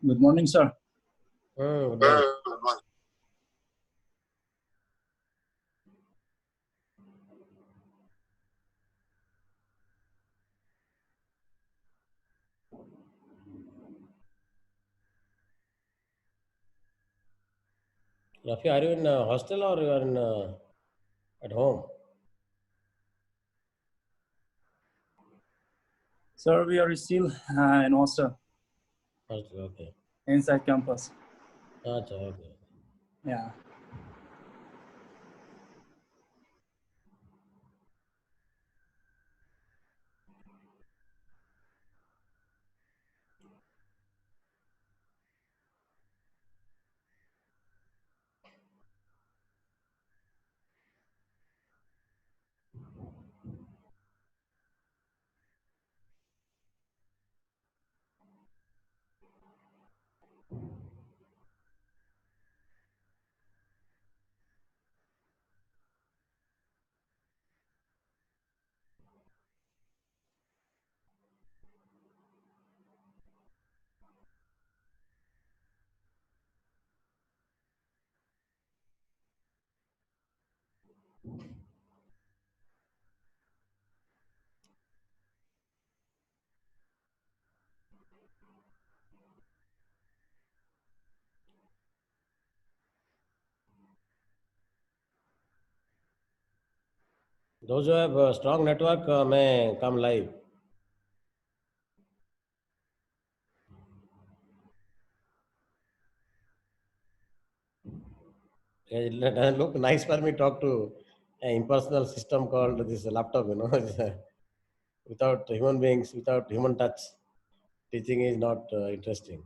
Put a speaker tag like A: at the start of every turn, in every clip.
A: Good morning, sir.
B: Good morning. Rafi, are you in a hostel or you are in at home?
A: Sir, we are still in hostel
B: Hostel, okay.
A: inside campus.
B: Acha, okay.
A: Yeah.
B: Those who have a strong network may come live. It doesn't look nice for me to talk to an impersonal system called this laptop, without human beings, without human touch. Teaching is not interesting.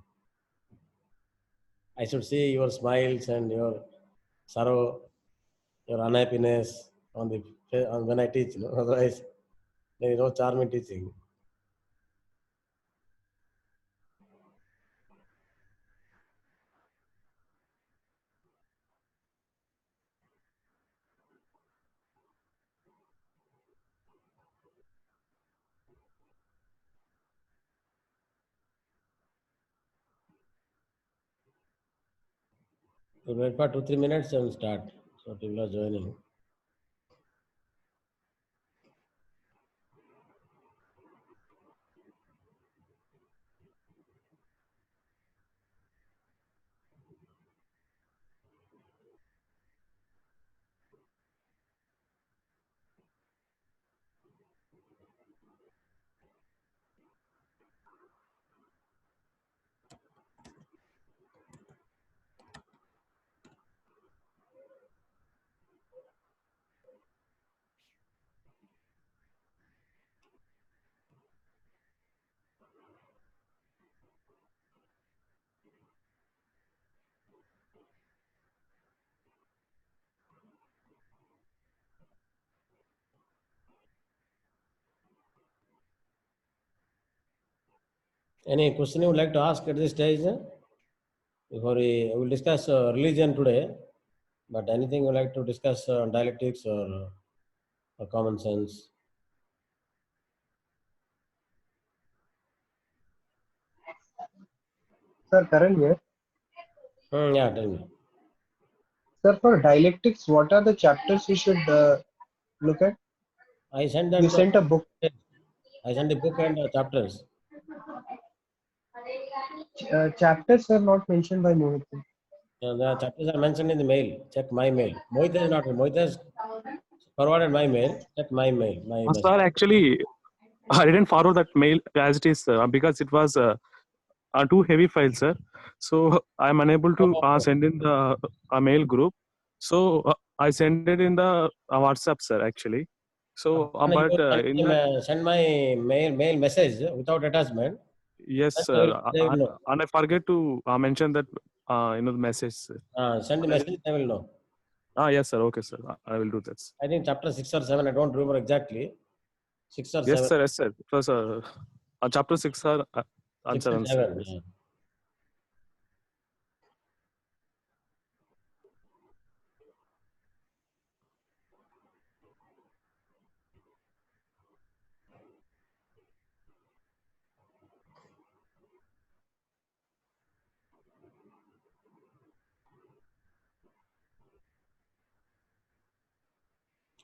B: I should see your smiles and your sorrow, your unhappiness when I teach. Otherwise, there is no charm in teaching. We'll wait for 2-3 minutes and start. So people are joining. Any question you would like to ask at this stage? Before we will discuss religion today, but anything you would like to discuss dialectics or common sense?
C: Sir, Karan here.
B: Yeah, tell me.
C: Sir, for dialectics, what are the chapters we should look at?
B: I sent
C: You
B: that.
C: sent a book.
B: I sent the book and chapters.
C: Chapters are not mentioned by Mohit.
B: The chapters are mentioned in the mail. Check my mail. Mohit has not. Mohit has forwarded my mail. Check my mail. My message.
D: Sir, actually, I didn't forward that mail as it is because it was a too heavy file, sir. So I'm unable to
B: Oh,
D: send in the mail group. So I send it in the WhatsApp, sir. Actually, so
B: you
D: but in that,
B: send my mail message without attachment.
D: yes,
B: Then
D: sir.
B: they will know.
D: And I forget to mention that the message. Sir.
B: Send the message. They will know.
D: Yes, sir. Okay, sir. I will do that. Sir.
B: I think chapter 6 or 7. I don't remember exactly. 6 or
D: Yes,
B: 7.
D: sir. Yes, sir. It was chapter 6 or and
B: 6 and
D: 7, sir.
B: 7.
D: Yes.
B: Yeah.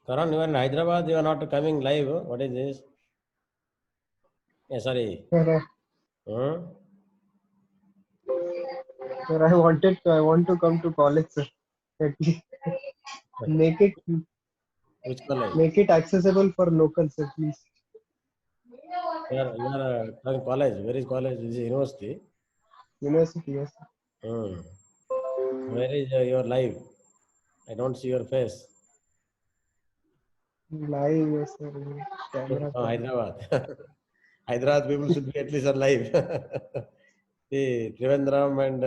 B: Karan, you are in Hyderabad, you are not coming live. What is this? Sorry.
C: Sir,
B: Huh?
C: sir, I want to come to college, sir. At least make it
B: Which college?
C: make it accessible for locals, sir, please.
B: You are talking college. Where is college? This is university.
C: University, yes. Sir.
B: Hmm. Where is your live? I don't see your face.
C: Live, yes, sir. Camera.
B: Oh, Hyderabad. Hyderabad people should be at least alive. See, Trivandrum and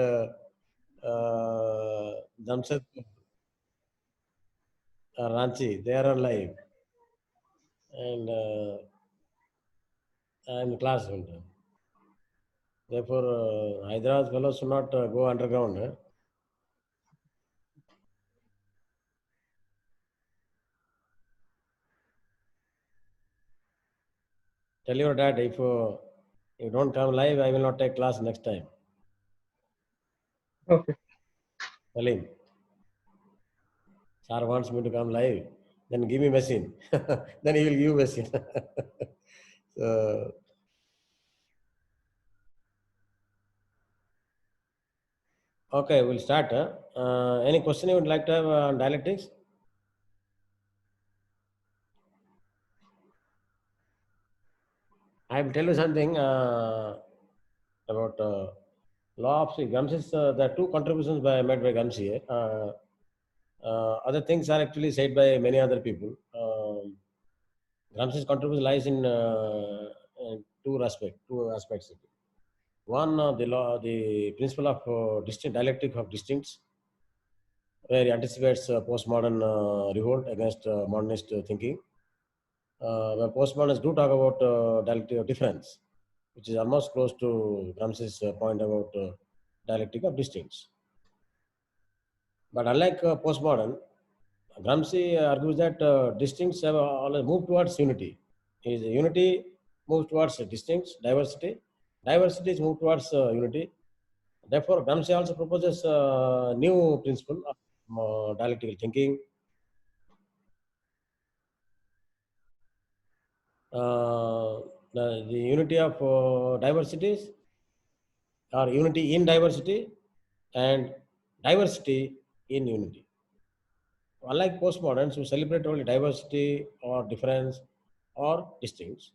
B: Jamshedpur, Ranchi, they are alive. And I am class winter. Therefore, Hyderabad fellows should not go underground. Tell your dad if you don't come live, I will not take class next time.
C: Okay.
B: Tell him. Sir wants me to come live, then give me machine. Then he will give you machine. So, okay, we'll start. Any question you would like to have on dialectics? I will tell you something about law of Gramsci's. There are two contributions made by Gramsci. Other things are actually said by many other people. Gramsci's contribution lies in two aspects. One, the principle of dialectic of distincts, where he anticipates postmodern revolt against modernist thinking. Where postmodernists do talk about dialectic of difference, which is almost close to Gramsci's point about dialectic of distincts. But unlike postmodern, Gramsci argues that distincts have always moved towards unity. Unity moves towards distincts, diversity. Diversity is moved towards unity. Therefore, Gramsci also proposes a new principle of dialectical thinking. The unity of diversities, or unity in diversity, and diversity in unity. Unlike postmoderns who celebrate only diversity or difference or distincts,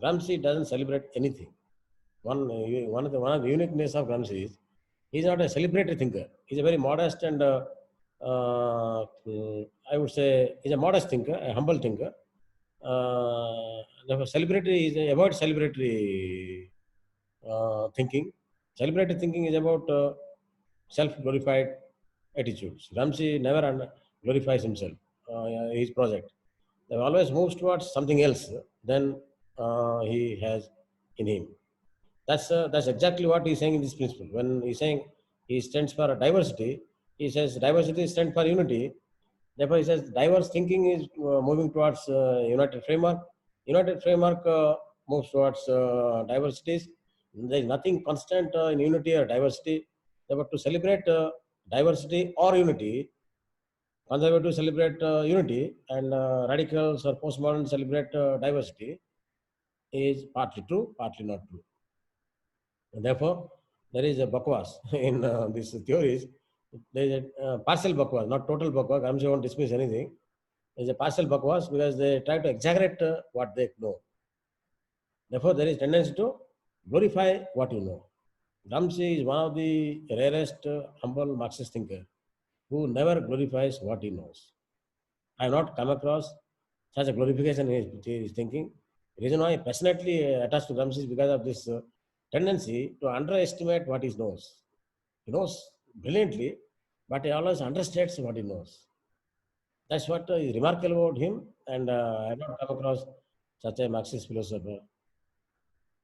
B: Gramsci doesn't celebrate anything. One of the uniqueness of Gramsci is he's not a celebratory thinker. He's a very modest and I would say he's a modest thinker, a humble thinker. Therefore, avoid celebratory thinking. Celebratory thinking is about self-glorified attitudes. Gramsci never glorifies himself, his project. He always moves towards something else than he has in him. That's exactly what he's saying in this principle. When he's saying he stands for diversity, he says diversity stands for unity. Therefore, he says diverse thinking is moving towards united framework. United framework moves towards diversities. There is nothing constant in unity or diversity. Therefore, to celebrate diversity or unity, conservatives celebrate unity, and radicals or postmoderns celebrate diversity, is partly true, partly not true. And therefore, there is a bakwas in these theories. There is a partial bakwas, not total bakwas. Gramsci won't dismiss anything. There is a partial bakwas because they try to exaggerate what they know. Therefore, there is tendency to glorify what you know. Gramsci is one of the rarest humble Marxist thinker who never glorifies what he knows. I have not come across such a glorification in his thinking. The reason why I passionately attached to Gramsci is because of this tendency to underestimate what he knows. He knows brilliantly, but he always understates what he knows. That's what is remarkable about him, and I have not come across such a Marxist philosopher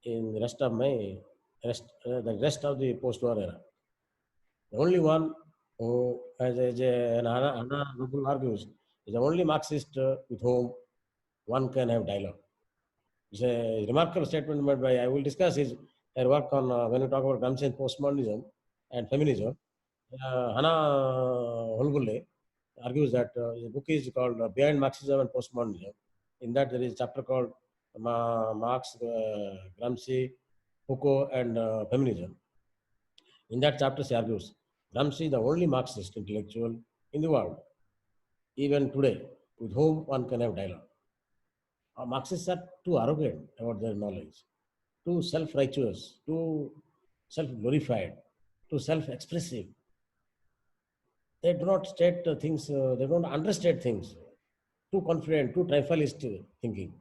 B: in the rest of the rest of the post-war era. The only one who, as Anna Rubin argues, is the only Marxist with whom one can have dialogue. It's a remarkable statement made by, I will discuss her work on, when we talk about Gramsci and postmodernism and feminism. Hannah Holgulle argues that the book is called Behind Marxism and Postmodernism. In that, there is a chapter called Marx, Gramsci, Foucault, and Feminism. In that chapter, he argues Gramsci is the only Marxist intellectual in the world, even today, with whom one can have dialogue. Marxists are too arrogant about their knowledge, too self-righteous, too self-glorified, too self-expressive. They do not state things, they don't understate things, too confident, too triumphalist thinking.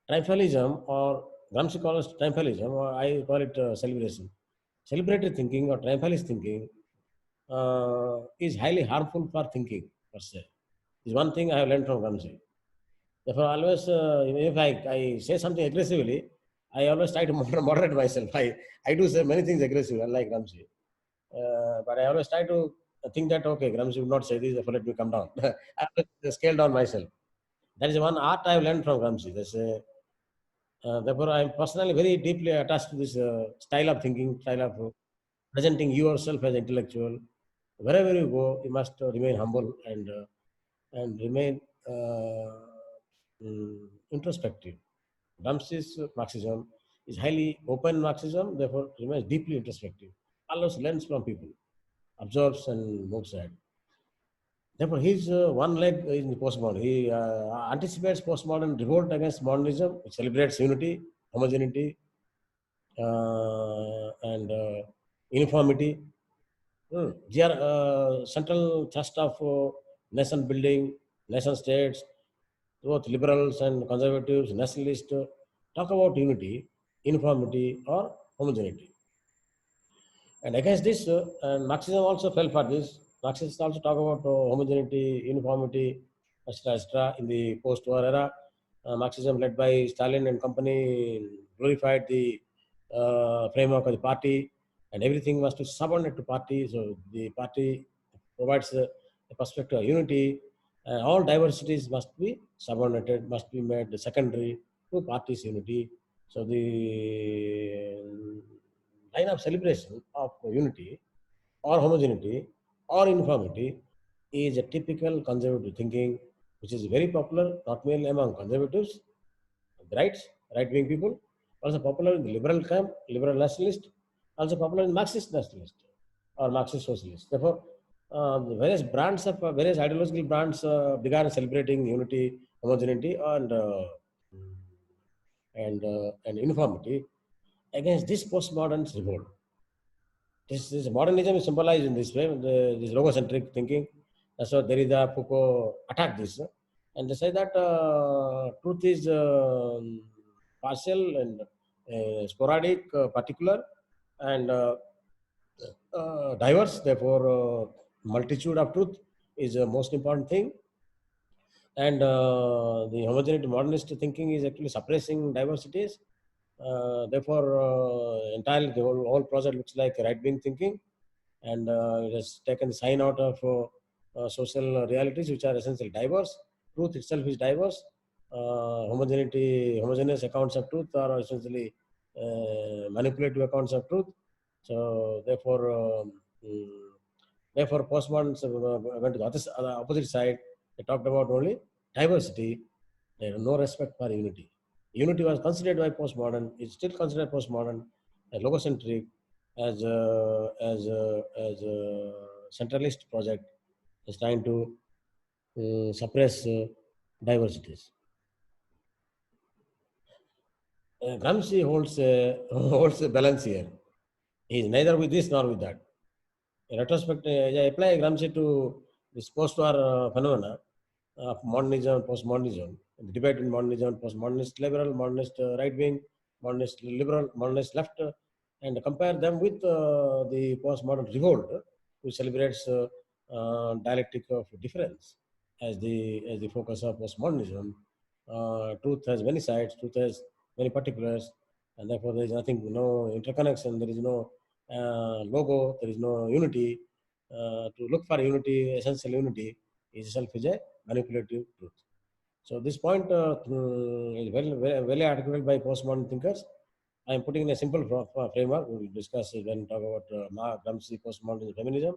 B: Triumphalism, or Gramsci calls it triumphalism, or I call it celebration. Celebratory thinking or triumphalist thinking is highly harmful for thinking, per se. Is one thing I have learned from Gramsci. Therefore, always, if I say something aggressively, I always try to moderate myself. I do say many things aggressively, unlike Gramsci. But I always try to think that, okay, Gramsci would not say this, therefore let me come down. I always scale down myself. That is one art I have learned from Gramsci. Therefore, I am personally very deeply attached to this style of thinking, style of presenting yourself as intellectual. Wherever you go, you must remain humble and remain introspective. Gramsci's Marxism is highly open Marxism, therefore remains deeply introspective. Always learns from people, observes and moves ahead. Therefore, his one leg is in the postmodern. He anticipates postmodern revolt against modernism. It celebrates unity, homogeneity, and uniformity. They are central thrust of nation building, nation states. Both liberals and conservatives, nationalists talk about unity, uniformity, or homogeneity. And against this, and Marxism also fell for this. Marxists also talk about homogeneity, uniformity, etc. In the post-war era, Marxism led by Stalin and company glorified the framework of the party, and everything must be subordinate to party. So the party provides a perspective of unity, and all diversities must be subordinated, must be made secondary to party's unity. So the line of celebration of unity or homogeneity or uniformity is a typical conservative thinking, which is very popular not merely among conservatives, right-wing people, also popular in the liberal camp, liberal nationalist, also popular in Marxist nationalist or Marxist socialist. Therefore, the various brands of various ideological brands began celebrating unity, homogeneity, and uniformity against this postmodern revolt. This modernism is symbolized in this way, this logocentric thinking. That's why Derrida, Foucault attack this, and they say that truth is partial and sporadic, particular, and diverse. Therefore, multitude of truth is the most important thing. And the homogeneity modernist thinking is actually suppressing diversities. Therefore, entirely the whole project looks like right-wing thinking, and it has taken the sign out of social realities which are essentially diverse. Truth itself is diverse. Homogeneous accounts of truth are essentially manipulative accounts of truth. So therefore, postmoderns went to the opposite side. They talked about only diversity. There is no respect for unity. Unity was considered by postmodern, is still considered postmodern, as logocentric, as a centralist project, is trying to suppress diversities. Gramsci holds a balance here. He is neither with this nor with that. In retrospect, I apply Gramsci to this post-war phenomena of modernism and postmodernism, the debate in modernism, postmodernist liberal, modernist right-wing, modernist liberal, modernist left, and compare them with the postmodern revolt, which celebrates dialectic of difference as the focus of postmodernism. Truth has many sides, truth has many particulars, and therefore there is nothing, no interconnection, there is no logo, there is no unity. To look for unity, essential unity, itself is a manipulative truth. So this point is very articulated by postmodern thinkers. I am putting in a simple framework. We will discuss it when we talk about Gramsci, postmodern feminism.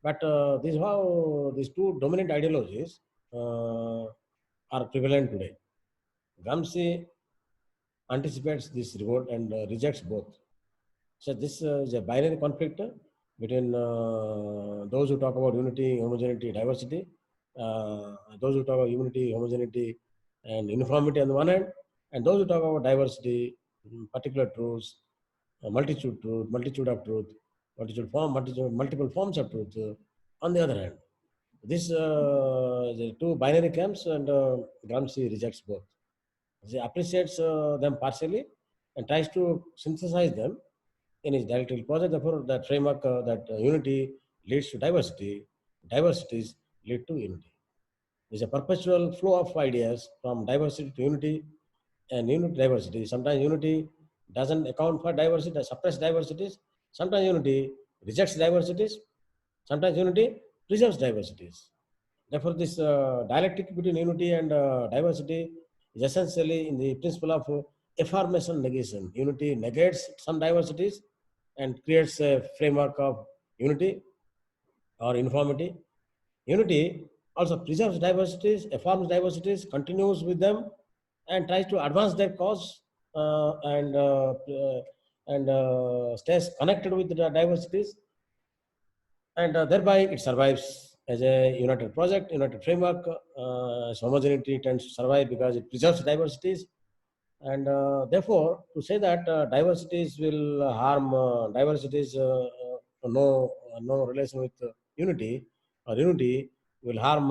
B: But this is how these two dominant ideologies are prevalent today. Gramsci anticipates this revolt and rejects both. So this is a binary conflict between those who talk about unity, homogeneity, diversity, those who talk about unity, homogeneity, and uniformity on the one hand, and those who talk about diversity, particular truths, multitude truth, multitude of truth, multiple forms of truth. On the other hand, this the two binary camps, and Gramsci rejects both. He appreciates them partially and tries to synthesize them in his dialectical project. Therefore, that framework that unity leads to diversity, diversities lead to unity. There's a perpetual flow of ideas from diversity to unity and unity to diversity. Sometimes unity doesn't account for diversity, suppress diversities. Sometimes unity rejects diversities. Sometimes unity preserves diversities. Therefore, this dialectic between unity and diversity is essentially in the principle of affirmation negation. Unity negates some diversities and creates a framework of unity or uniformity. Unity also preserves diversities, affirms diversities, continues with them, and tries to advance their cause and stays connected with the diversities, and thereby it survives as a united project, united framework. Homogeneity tends to survive because it preserves diversities, and therefore, to say that diversities will harm diversities, no relation with unity, or unity will harm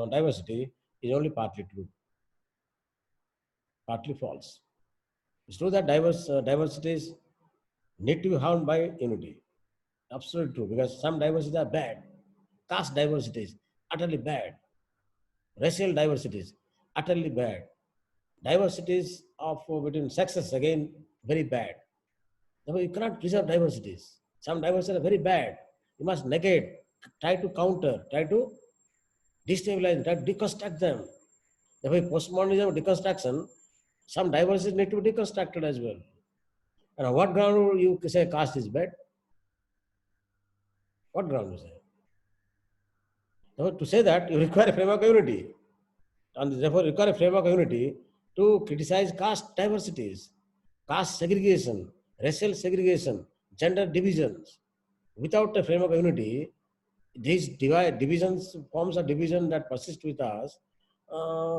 B: diversity is only partly true, partly false. It's true that diversities need to be harmed by unity. Absolutely true, because some diversities are bad. Caste diversities, utterly bad. Racial diversities, utterly bad. Diversities of between sexes, again, very bad. Therefore, you cannot preserve diversities. Some diversities are very bad. You must negate, try to counter, try to destabilize, try to deconstruct them. Therefore, postmodernism deconstruction, some diversities need to be deconstructed as well. And on what ground would you say caste is bad? What ground you say? Therefore, to say that, you require a framework of unity. And therefore, require a framework of unity to criticize caste diversities, caste segregation, racial segregation, gender divisions. Without a framework of unity, these divisions, forms of division that persist with us,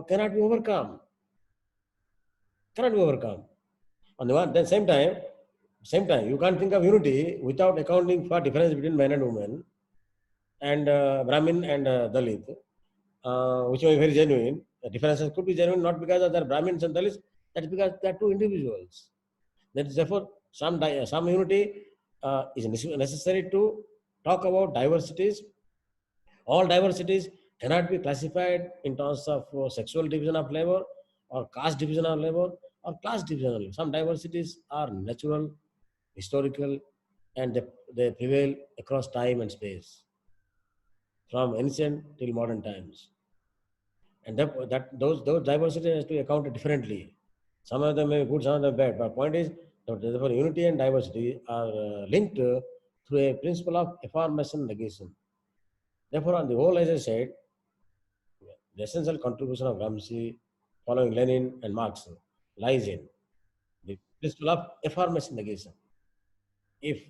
B: cannot be overcome. Cannot be overcome. On the one, then same time, you can't think of unity without accounting for difference between men and women, and Brahmin and Dalit, which may be very genuine. The differences could be genuine not because of their Brahmins and Dalits, that's because they are two individuals. That is therefore some unity is necessary to talk about diversities. All diversities cannot be classified in terms of sexual division of labor, or caste division of labor, or class division of labor. Some diversities are natural, historical, and they prevail across time and space, from ancient till modern times. And those diversities has to be accounted differently. Some of them may be good, some of them bad. But point is, therefore, unity and diversity are linked through a principle of affirmation negation. Therefore, on the whole, as I said, the essential contribution of Gramsci, following Lenin and Marx, lies in the principle of affirmation negation. If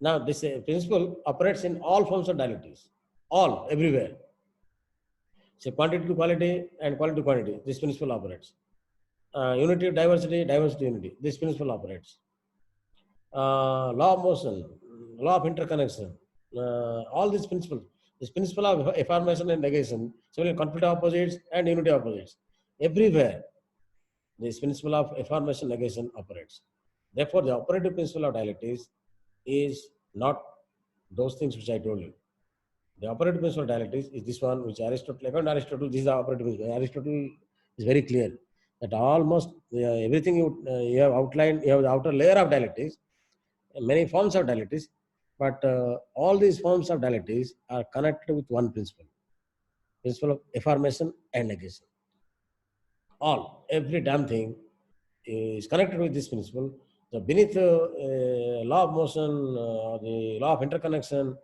B: now this principle operates in all forms of dialectics, all, everywhere. So quantity to quality and quality to quantity, this principle operates. Unity to diversity, diversity to unity, this principle operates. Law of motion, law of interconnection, all these principles, this principle of affirmation and negation, similarly conflict of opposites and unity of opposites, everywhere this principle of affirmation negation operates. Therefore, the operative principle of dialectics is not those things which I told you. The operative principle of dialectics is this one, which Aristotle, according to Aristotle, this is the operative principle. Aristotle is very clear that almost everything you have outlined, you have the outer layer of dialectics, many forms of dialectics, but all these forms of dialectics are connected with one principle of affirmation and negation. Every damn thing is connected with this principle. So beneath law of motion, the law of interconnection,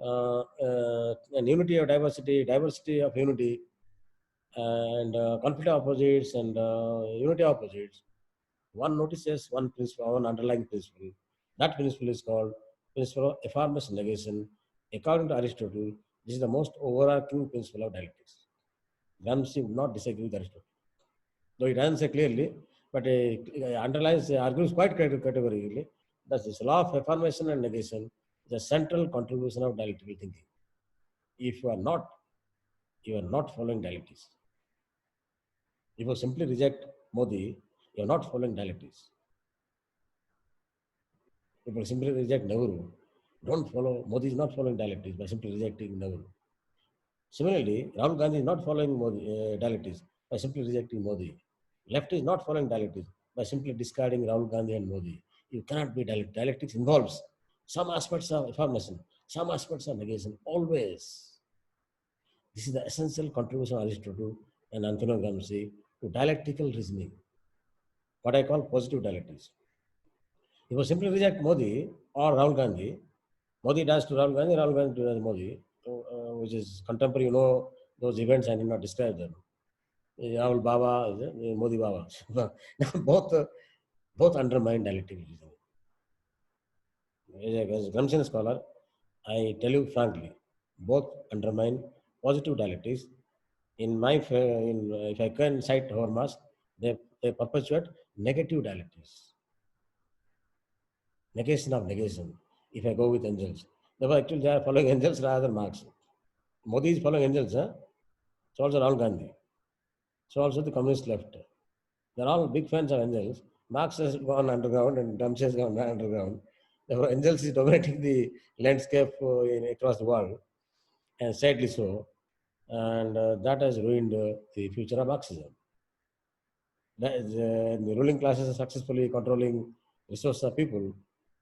B: and unity of diversity, diversity of unity, and conflict of opposites and unity of opposites. One notices one principle, one underlying principle. That principle is called principle of affirmation negation. According to Aristotle, this is the most overarching principle of dialectics. Gramsci would not disagree with Aristotle, though he doesn't say clearly, but underlines, argues quite categorically that this law of affirmation and negation is a central contribution of dialectical thinking. If you are not following dialectics. If you simply reject Modi, you are not following dialectics. If you simply reject Nehru, don't follow, Modi is not following dialectics by simply rejecting Nehru. Similarly, Rahul Gandhi is not following dialectics by simply rejecting Modi. Left is not following dialectics by simply discarding Rahul Gandhi and Modi. You cannot be dialectics. Dialectics involves some aspects of affirmation, some aspects of negation, always. This is the essential contribution of Aristotle and Antonio Gramsci to dialectical reasoning, what I call positive dialectics. If you simply reject Modi or Rahul Gandhi, Modi does to Rahul Gandhi, Rahul Gandhi to Modi, which is contemporary, you know, those events, I did not describe them. Rahul Baba, Modi Baba. both undermine dialectical reasoning. As a Gramscian scholar, I tell you frankly, both undermine positive dialectics. If I can cite Habermas, they perpetuate negative dialectics. Negation of negation, if I go with Engels. Actually, they are following Engels rather than Marx. Modi is following Engels, so also Rahul Gandhi. So also the communist left. They're all big fans of Engels. Marx has gone underground and Gramsci has gone underground. Therefore, Engels is dominating the landscape across the world, and sadly so. And that has ruined the future of Marxism. The ruling classes are successfully controlling resources of people,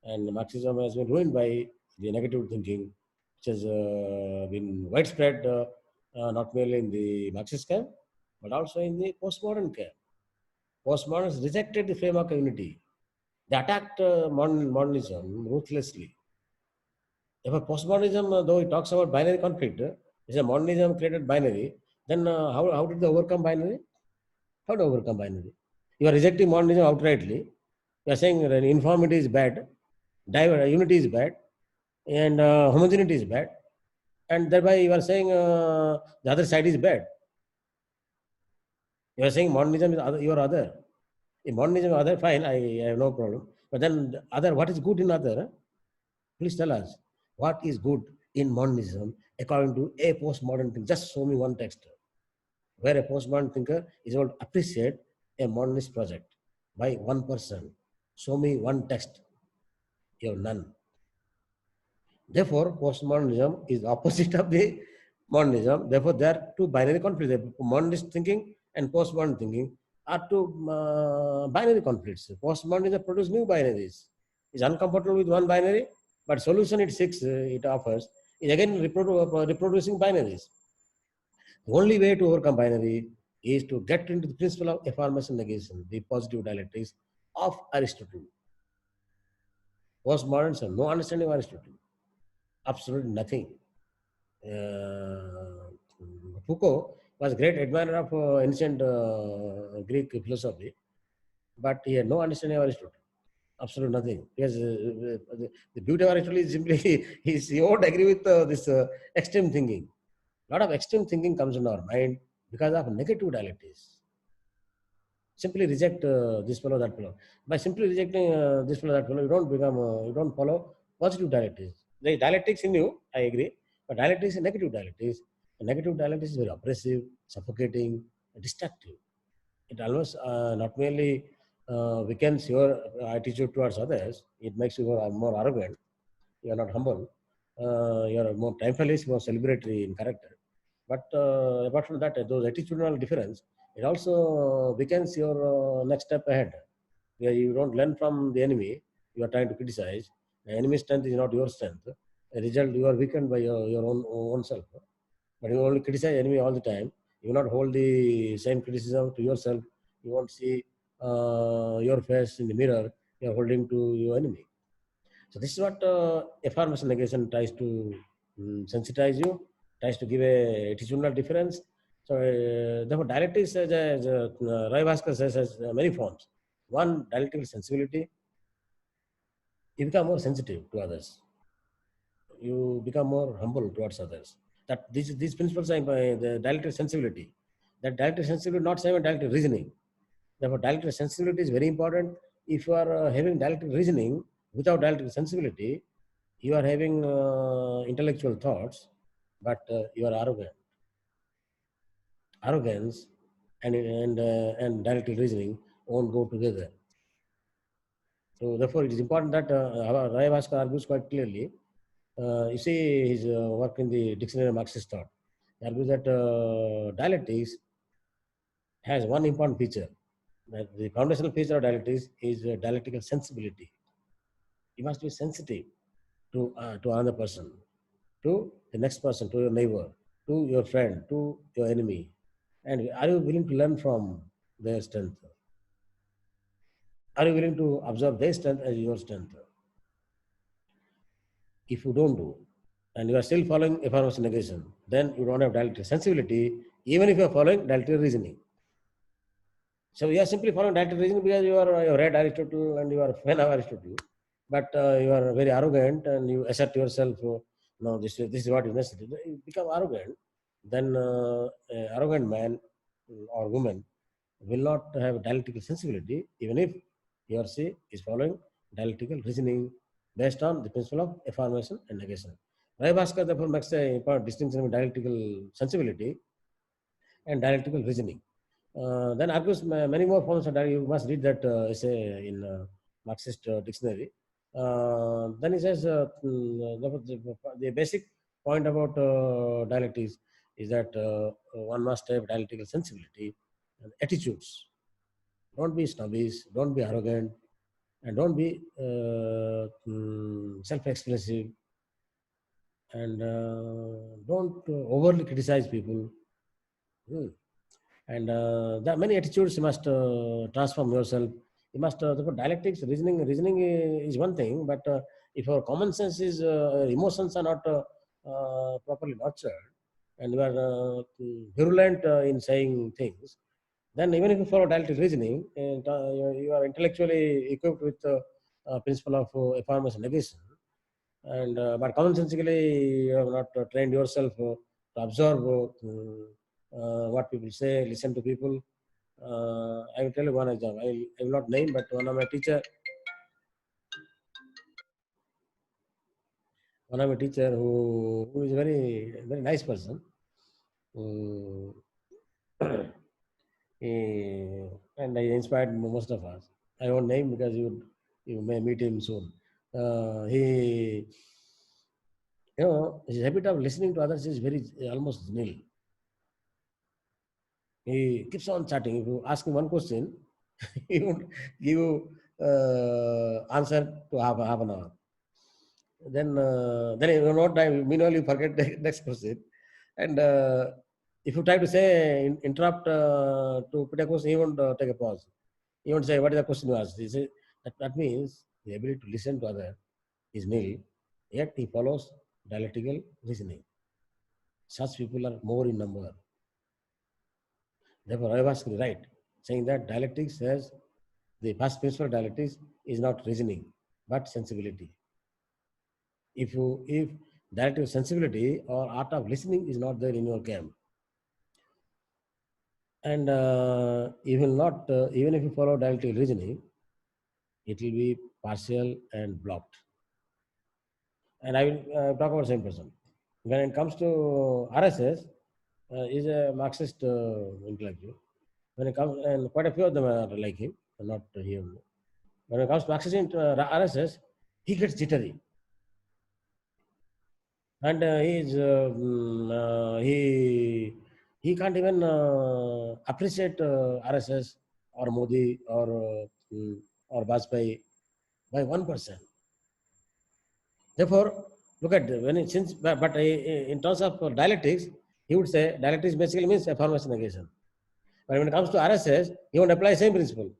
B: and Marxism has been ruined by the negative thinking, which has been widespread not merely in the Marxist camp, but also in the postmodern camp. Postmoderns rejected the framework of unity. They attacked modernism ruthlessly. If postmodernism, though it talks about binary conflict, is a modernism created binary, then how did they overcome binary? How to overcome binary? You are rejecting modernism outrightly. You are saying that uniformity is bad, unity is bad, and homogeneity is bad, and thereby you are saying the other side is bad. You are saying modernism is other, you are other. If modernism is other, fine, I have no problem. But then the other, what is good in other? Please tell us what is good in modernism according to a postmodern thing. Just show me one text where a postmodern thinker is able to appreciate a modernist project by one person. Show me one text. You have none. Therefore, postmodernism is opposite of the modernism. Therefore, there are two binary conflicts. Modernist thinking and postmodern thinking are two binary conflicts. Postmodernism produces new binaries. It's uncomfortable with one binary, but solution it offers is again reproducing binaries. The only way to overcome binary is to get into the principle of affirmation negation, the positive dialectics of Aristotle. Postmoderns have no understanding of Aristotle. Absolutely nothing. Foucault was a great admirer of ancient Greek philosophy, but he had no understanding of Aristotle. Absolutely nothing. Because the beauty of Aristotle is simply he won't agree with this extreme thinking. A lot of extreme thinking comes in our mind because of negative dialectics. Simply reject this fellow, that fellow. By simply rejecting this fellow, that fellow, you don't follow positive dialectics. There is dialectics in you, I agree, but dialectics is negative dialectics. And negative dialectics is very oppressive, suffocating, destructive. It almost not merely weakens your attitude towards others, it makes you more arrogant, you are not humble, you are more triumphalist, more celebratory in character. But apart from that, those attitudinal difference, it also weakens your next step ahead. Where you don't learn from the enemy, you are trying to criticize. The enemy's strength is not your strength. The result, you are weakened by your own self. But you only criticize the enemy all the time. You will not hold the same criticism to yourself. You won't see your face in the mirror. You are holding to your enemy. So this is what affirmation negation tries to sensitize you, tries to give a attitudinal difference. So therefore, dialectics, as Rai Bhaskar says, has many forms. One, dialectical sensibility. You become more sensitive to others. You become more humble towards others. That these principles are the dialectical sensibility. That dialectical sensibility, not same dialectical reasoning. Therefore, dialectical sensibility is very important. If you are having dialectical reasoning without dialectical sensibility, you are having intellectual thoughts, but you are arrogant. Arrogance and dialectical reasoning won't go together. So therefore, it is important that Rai Bhaskar argues quite clearly. You see his work in the Dictionary of Marxist Thought. He argues that dialectics has one important feature. That the foundational feature of dialectics is dialectical sensibility. You must be sensitive to another person, to the next person, to your neighbor, to your friend, to your enemy. And are you willing to learn from their strength? Are you willing to observe their strength as your strength? If you don't do, and you are still following affirmation negation, then you don't have dialectical sensibility, even if you are following dialectical reasoning. So you are simply following dialectical reasoning because you have read Aristotle and you are a fan of Aristotle, but you are very arrogant and you assert yourself, no, this is what is necessary. You become arrogant, then an arrogant man or woman will not have dialectical sensibility, even if he or she is following dialectical reasoning based on the principle of affirmation and negation. Rai Bhaskar therefore makes a important distinction between dialectical sensibility and dialectical reasoning. Then argues many more forms of dialectics. You must read that essay in Marxist dictionary. Then he says the basic point about dialectics is that one must have dialectical sensibility and attitudes. Don't be snobbish, don't be arrogant, and don't be self-expressive, and don't overly criticize people. And there are many attitudes you must transform yourself. You must therefore dialectics, reasoning is one thing, but if your common sense is emotions are not properly nurtured, and you are virulent in saying things, then even if you follow dialectic reasoning, and you are intellectually equipped with the principle of affirmation negation, and but commonsensically you have not trained yourself to observe what people say, listen to people. I will tell you one example. I will not name, but one of my teacher who is a very nice person. And he inspired most of us. I won't name because you may meet him soon. His habit of listening to others is very almost nil. He keeps on chatting. If you ask him one question, he won't give you answer to half an hour. Then you know time. Meanwhile, you forget the next question. And if you try to say interrupt to put a question, he won't take a pause. He won't say what is the question you asked. He say that means the ability to listen to other is nil. Yet he follows dialectical reasoning. Such people are more in number. Therefore, I was right, saying that dialectics says the first principle of dialectics is not reasoning, but sensibility. If dialectical sensibility or art of listening is not there in your camp, and you will not, even if you follow dialectical reasoning, it will be partial and blocked. And I will talk about the same person. When it comes to RSS, is a Marxist intellectual. When it comes, and quite a few of them are like him, not him. When it comes to Marxist RSS, he gets jittery. And he can't even appreciate RSS or Modi or Vajpayee by 1%. Therefore, look at but in terms of dialectics, he would say dialectics basically means affirmation negation. But when it comes to RSS, he won't apply the same principle.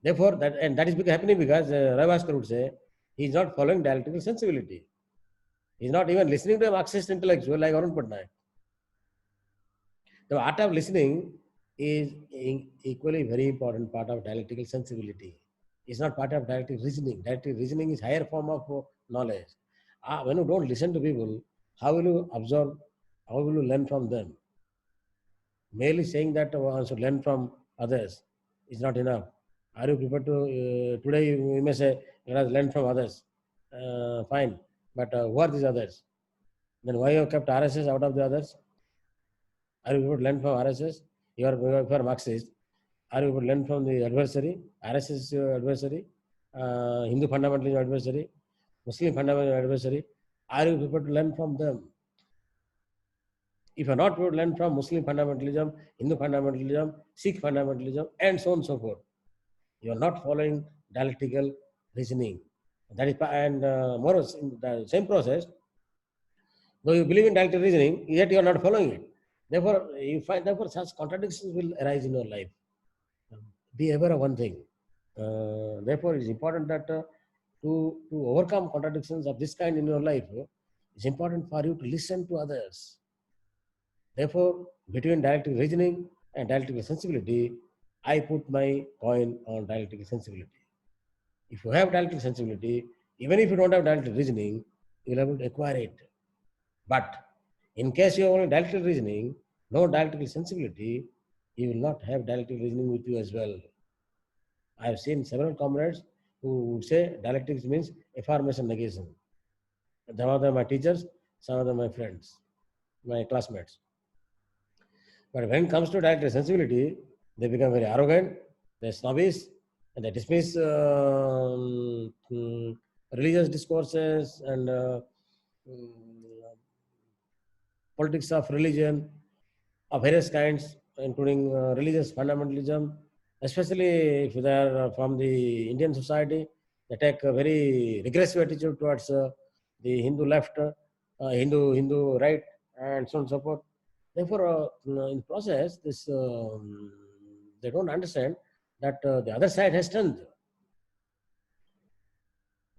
B: Therefore, that is happening because Rai Bhaskar would say he is not following dialectical sensibility. He's not even listening to a Marxist intellectual like Arun Patnaik. The art of listening is equally very important part of dialectical sensibility. It's not part of dialectical reasoning. Dialectical reasoning is higher form of knowledge. When you don't listen to people, how will you observe? How will you learn from them? Merely saying that one should learn from others is not enough. Are you prepared to, today we may say, let us learn from others. Fine. But who are these others? Then why you have kept RSS out of the others? Are you prepared to learn from RSS? If you are Marxist, are you prepared to learn from the adversary? RSS is your adversary. Hindu fundamentalism adversary. Muslim fundamentalism adversary. Are you prepared to learn from them? If you are not prepared to learn from Muslim fundamentalism, Hindu fundamentalism, Sikh fundamentalism, and so on and so forth, you are not following dialectical reasoning. That is, and more in the same process, though you believe in dialectical reasoning, yet you are not following it. Therefore, you find such contradictions will arise in your life. Be aware of one thing. Therefore, it is important that to overcome contradictions of this kind in your life, it's important for you to listen to others. Therefore, between dialectical reasoning and dialectical sensibility, I put my coin on dialectical sensibility. If you have dialectical sensibility, even if you don't have dialectical reasoning, you will be able to acquire it. But in case you have only dialectical reasoning, no dialectical sensibility, you will not have dialectical reasoning with you as well. I have seen several comrades who would say dialectics means affirmation negation. Some of them are my teachers, some of them are my friends, my classmates. But when it comes to dialectical sensibility, they become very arrogant, they're snobbish, and they dismiss religious discourses and politics of religion of various kinds, including religious fundamentalism, especially if they are from the Indian society. They take a very regressive attitude towards the Hindu left, Hindu right, and so on and so forth. Therefore, in the process, they don't understand that the other side has strength.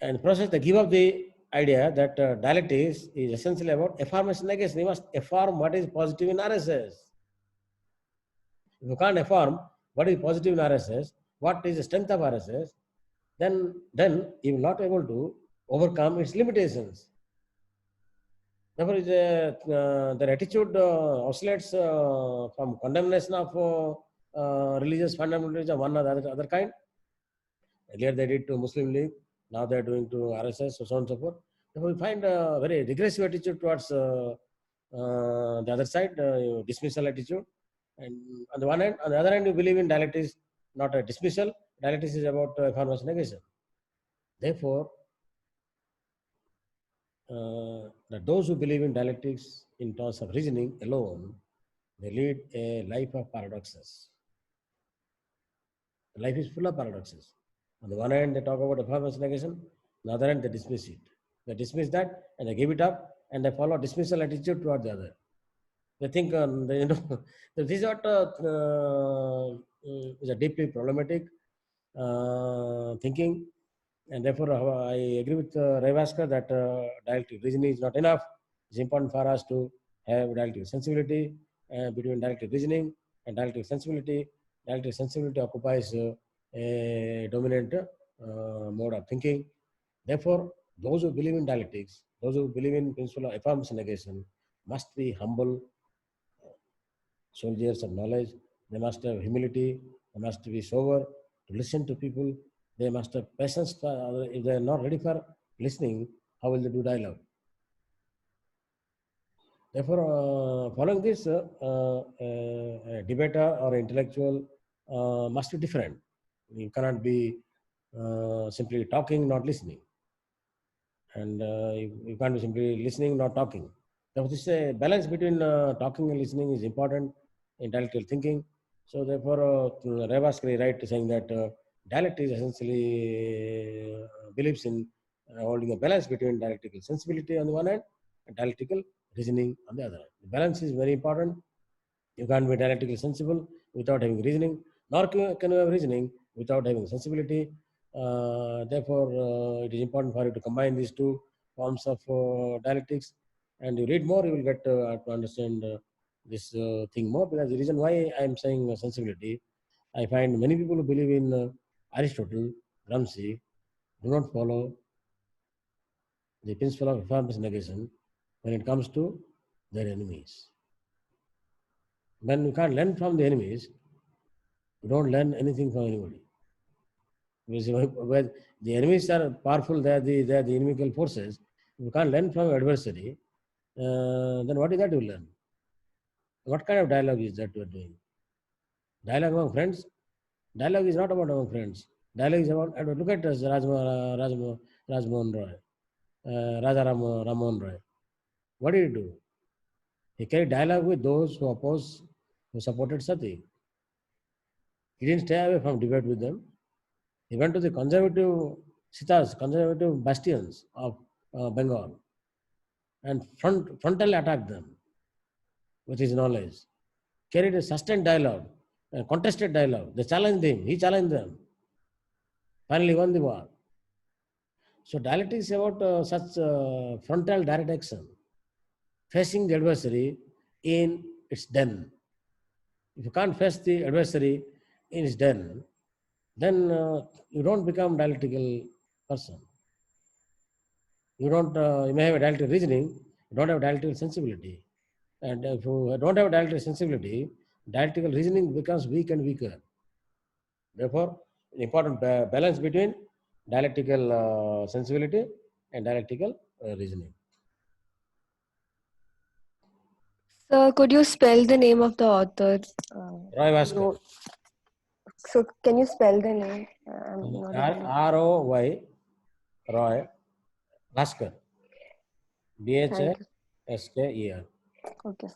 B: And in the process, they give up the idea that dialectics is essentially about affirmation negation. You must affirm what is positive in RSS. If you can't affirm what is positive in RSS, what is the strength of RSS, then you will not be able to overcome its limitations. Therefore, their attitude oscillates from condemnation of religious fundamentalism, one or the other kind. Earlier they did to Muslim League, now they are doing to RSS, so on and so forth. Therefore, we find a very regressive attitude towards the other side, dismissal attitude. And on the one hand, on the other hand, you believe in dialectics, not a dismissal. Dialectics is about affirmation negation. Therefore, that those who believe in dialectics in terms of reasoning alone, they lead a life of paradoxes. Life is full of paradoxes. On the one hand, they talk about affirmation negation. On the other hand, they dismiss it. They dismiss that and they give it up and they follow dismissal attitude toward the other. They think, this is what is a deeply problematic thinking. And therefore, I agree with Ravaskar that dialectic reasoning is not enough. It's important for us to have dialectic sensibility between dialectic reasoning and dialectic sensibility. Dialectic sensibility occupies a dominant mode of thinking. Therefore, those who believe in dialectics, those who believe in principle of affirmation negation, must be humble soldiers of knowledge. They must have humility. They must be sober to listen to people. They must have patience. If they are not ready for listening, how will they do dialogue? Therefore, following this, a debater or intellectual must be different. You cannot be simply talking, not listening. And you can't be simply listening, not talking. Therefore, this balance between talking and listening is important in dialectical thinking. So therefore, Ravaskar is right saying that dialectics essentially believes in holding a balance between dialectical sensibility on the one hand and dialectical reasoning on the other hand. The balance is very important. You can't be dialectically sensible without having reasoning, nor can you have reasoning without having sensibility. Therefore, it is important for you to combine these two forms of dialectics, and you read more, you will get to understand this thing more. Because the reason why I am saying sensibility, I find many people who believe in Aristotle, Gramsci, do not follow the principle of affirmative negation when it comes to their enemies. When you can't learn from the enemies, you don't learn anything from anybody. Because when the enemies are powerful, they are the inimical forces. If you can't learn from your adversary, then what is that you learn? What kind of dialogue is that you are doing? Dialogue among friends? Dialogue is not about among friends. Dialogue is about, look at us, Rajmohan Roy, Raja Rammohan Roy. What did he do? He carried dialogue with those who supported Sati. He didn't stay away from debate with them. He went to the conservative sitas, conservative bastions of Bengal, and frontally attacked them with his knowledge. Carried a sustained dialogue, a contested dialogue. They challenged him, he challenged them. Finally won the war. So dialectics is about such frontal direct action, facing the adversary in its den. If you can't face the adversary in its den, then you don't become dialectical person. You don't. You may have a dialectical reasoning, you don't have dialectical sensibility. And if you don't have dialectical sensibility, dialectical reasoning becomes weak and weaker. Therefore, an important balance between dialectical sensibility and dialectical reasoning.
E: Sir, could you spell the name of the author?
B: Roy Vaskar.
E: wrote- So, can you spell the name? I'm not able to-
B: R-O-Y, Roy Vaskar.
E: Thank you.
B: B-H-A-S-K-E-R.
E: Okay.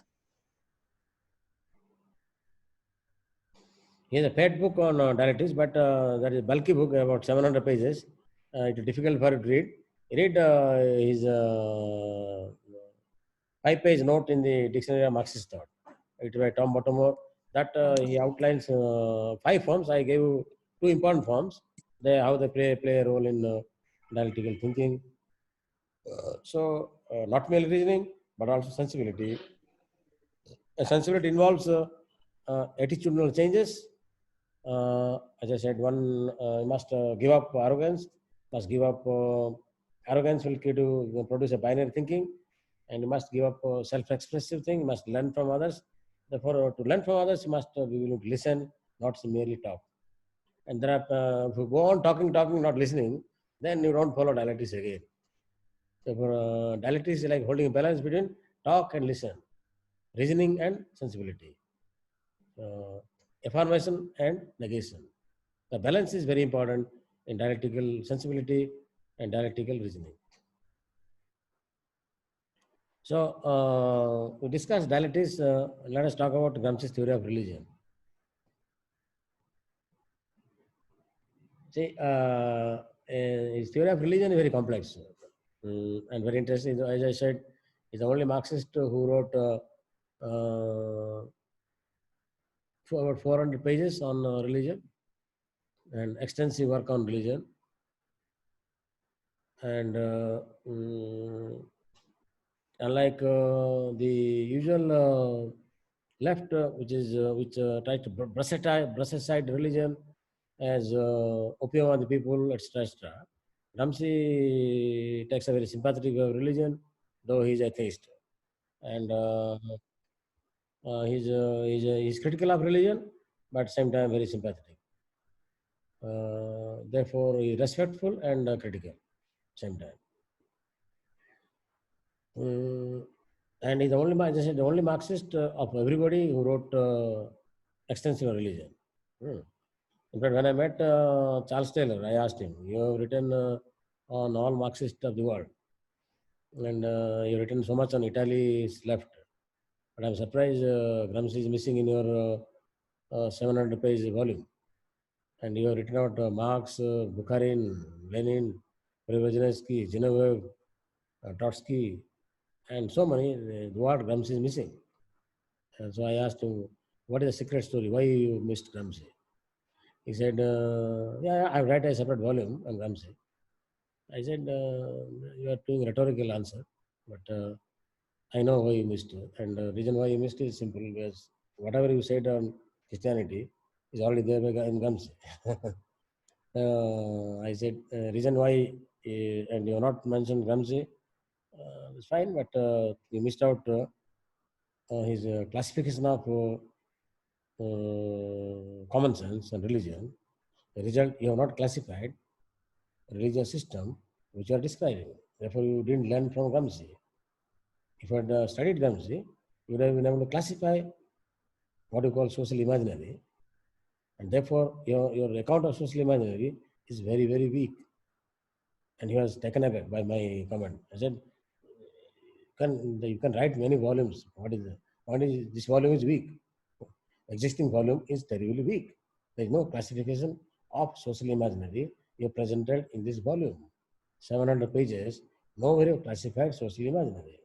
B: He has a paid book on dialectics, but that is a bulky book, about 700 pages. It is difficult for you to read. Read his 5-page note in the Dictionary of Marxist Thought. It by Tom Bottomore. That he outlines 5 forms. I gave you 2 important forms. How they play a role in dialectical thinking. So not merely reasoning, but also sensibility. Sensibility involves attitudinal changes. As I said, one must give up arrogance. Must give up arrogance will produce a binary thinking, and you must give up self-expressive thing. You must learn from others. Therefore, to learn from others, you must be willing to listen, not merely talk. And there are if you go on talking, not listening, then you don't follow dialectics again. Therefore, dialectics is like holding a balance between talk and listen, reasoning and sensibility, affirmation and negation. The balance is very important in dialectical sensibility and dialectical reasoning. So, we discussed dialectics. Let us talk about Gramsci's theory of religion. See, his theory of religion is very complex and very interesting. As I said, he's the only Marxist who wrote about 400 pages on religion and extensive work on religion. And unlike the usual left, which tries to brush aside religion as opium of the people, etc., etc., Gramsci takes a very sympathetic view of religion, though he is atheist, and he's critical of religion, but at the same time very sympathetic. Therefore, he is respectful and critical, same time. And he's the only, as I said, the only Marxist of everybody who wrote extensive on religion. In fact, when I met Charles Taylor, I asked him, "You have written on all Marxists of the world, and you've written so much on Italy's left, but I'm surprised Gramsci is missing in your 700-page volume. And you have written out Marx, Bukharin, Lenin, Preobrazhensky, Genevieve, Trotsky, and so many. The word Gramsci is missing." And so I asked him, "What is the secret story? Why you missed Gramsci?" He said, "Yeah, I write a separate volume on Gramsci. I said, you are doing rhetorical answer, but I know why you missed. And the reason why you missed is simple, because whatever you said on Christianity is already there in Gramsci. I said, reason why, and you have not mentioned Gramsci, it's fine, but you missed out his classification of common sense and religion. The result, you have not classified religious system which you are describing. Therefore, you didn't learn from Gramsci. If you had studied Gramsci, you would have been able to classify what you call social imaginary, and therefore your account of social imaginary is very, very weak. And he was taken aback by my comment. I said, you can write many volumes. What is this volume is weak. Existing volume is terribly weak. There is no classification of social imaginary you presented in this volume. 700 pages, nowhere you classified social imaginary.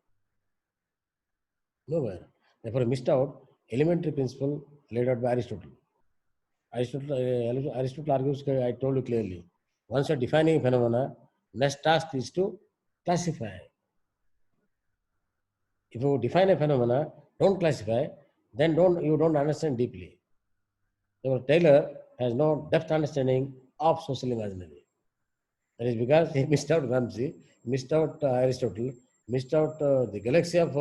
B: Nowhere. Therefore, you missed out elementary principle laid out by Aristotle. Aristotle argues, I told you clearly, once you're defining phenomena, next task is to classify. If you define a phenomena, don't classify, then you don't understand deeply. So Taylor has no depth understanding of social imaginary. That is because he missed out Gramsci, missed out Aristotle, missed out the galaxy of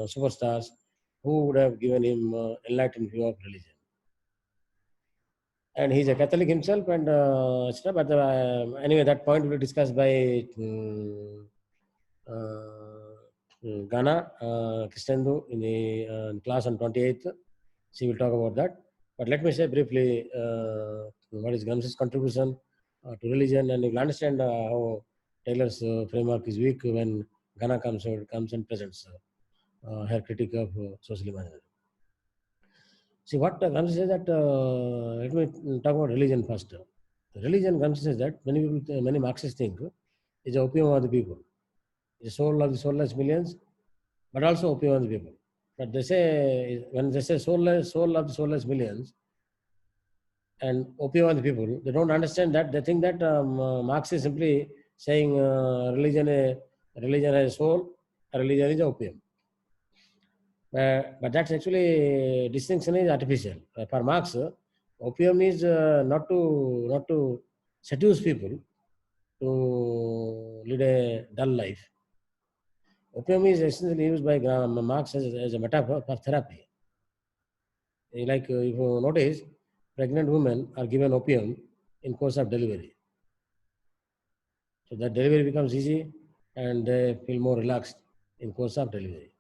B: superstars who would have given him enlightened view of religion. And he's a Catholic himself, and but anyway, that point will be discussed by Ghana, Christendu in the class on 28th. She will talk about that. But let me say briefly what is Gramsci's contribution to religion, and you will understand how Taylor's framework is weak when Ghana comes and presents her critique of social imaginary. See, what Gramsci says that, let me talk about religion first. Religion, Gramsci says that many Marxists think is the opium of the people. The soul of the soulless millions, but also opium of the people. But they say, when they say soul of the soulless millions and opium of the people, they don't understand that. They think that Marx is simply saying religion has soul, religion is opium. But that's actually, distinction is artificial. For Marx, opium is not to seduce people to lead a dull life. Opium is essentially used by Marx as a metaphor for therapy. Like if you notice, pregnant women are given opium in course of delivery. So that delivery becomes easy and they feel more relaxed in course of delivery.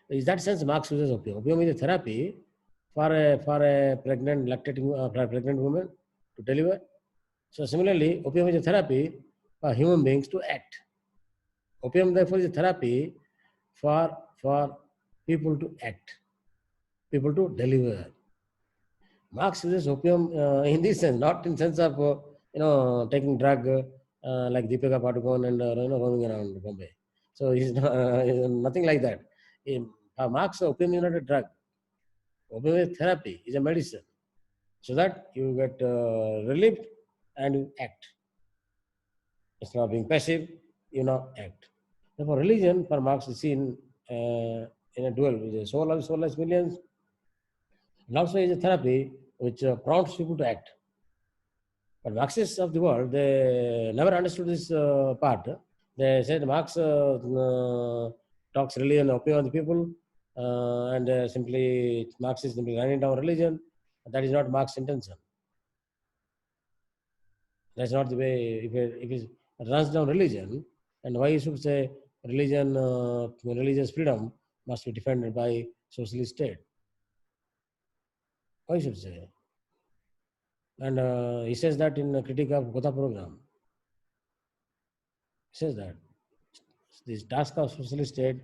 B: In that sense, Marx uses opium. Opium is a therapy for a pregnant woman to deliver. So similarly, opium is a therapy for human beings to act. Opium, therefore, is a therapy for people to act, people to deliver. Marx uses opium in this sense, not in sense of taking drug like Deepika Padukone and roaming around Bombay. So he's nothing like that. For Marx, opium is not a drug. Opium is therapy, is a medicine, so that you get relieved and you act. It's not being passive, you act. Therefore, religion for Marx is seen in a dual with the soul of soulless millions, and also is a therapy which prompts people to act. But Marxists of the world, they never understood this part. They said Marx talks religion, opium on the people, and Marx is simply running down religion. That is not Marx's intention. That's not the way. If it runs down religion, and why you should say religion, religious freedom must be defended by socialist state? Why you should say? And he says that in a critique of Gotha program. He says that this task of socialist state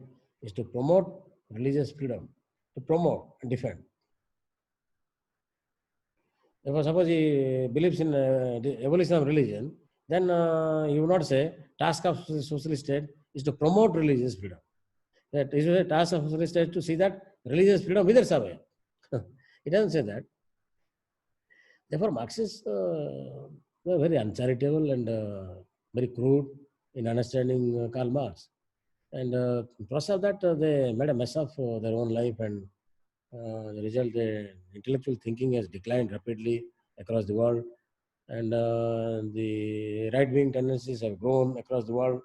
B: is to promote religious freedom, to promote and defend. Therefore, suppose he believes in the evolution of religion, then he would not say task of socialist state is to promote religious freedom. That is a task of socialist state to see that religious freedom withers away. He doesn't say that. Therefore, Marxists They were very uncharitable and very crude in understanding Karl Marx. And because of that, they made a mess of their own life, and the result, the intellectual thinking has declined rapidly across the world, and the right-wing tendencies have grown across the world,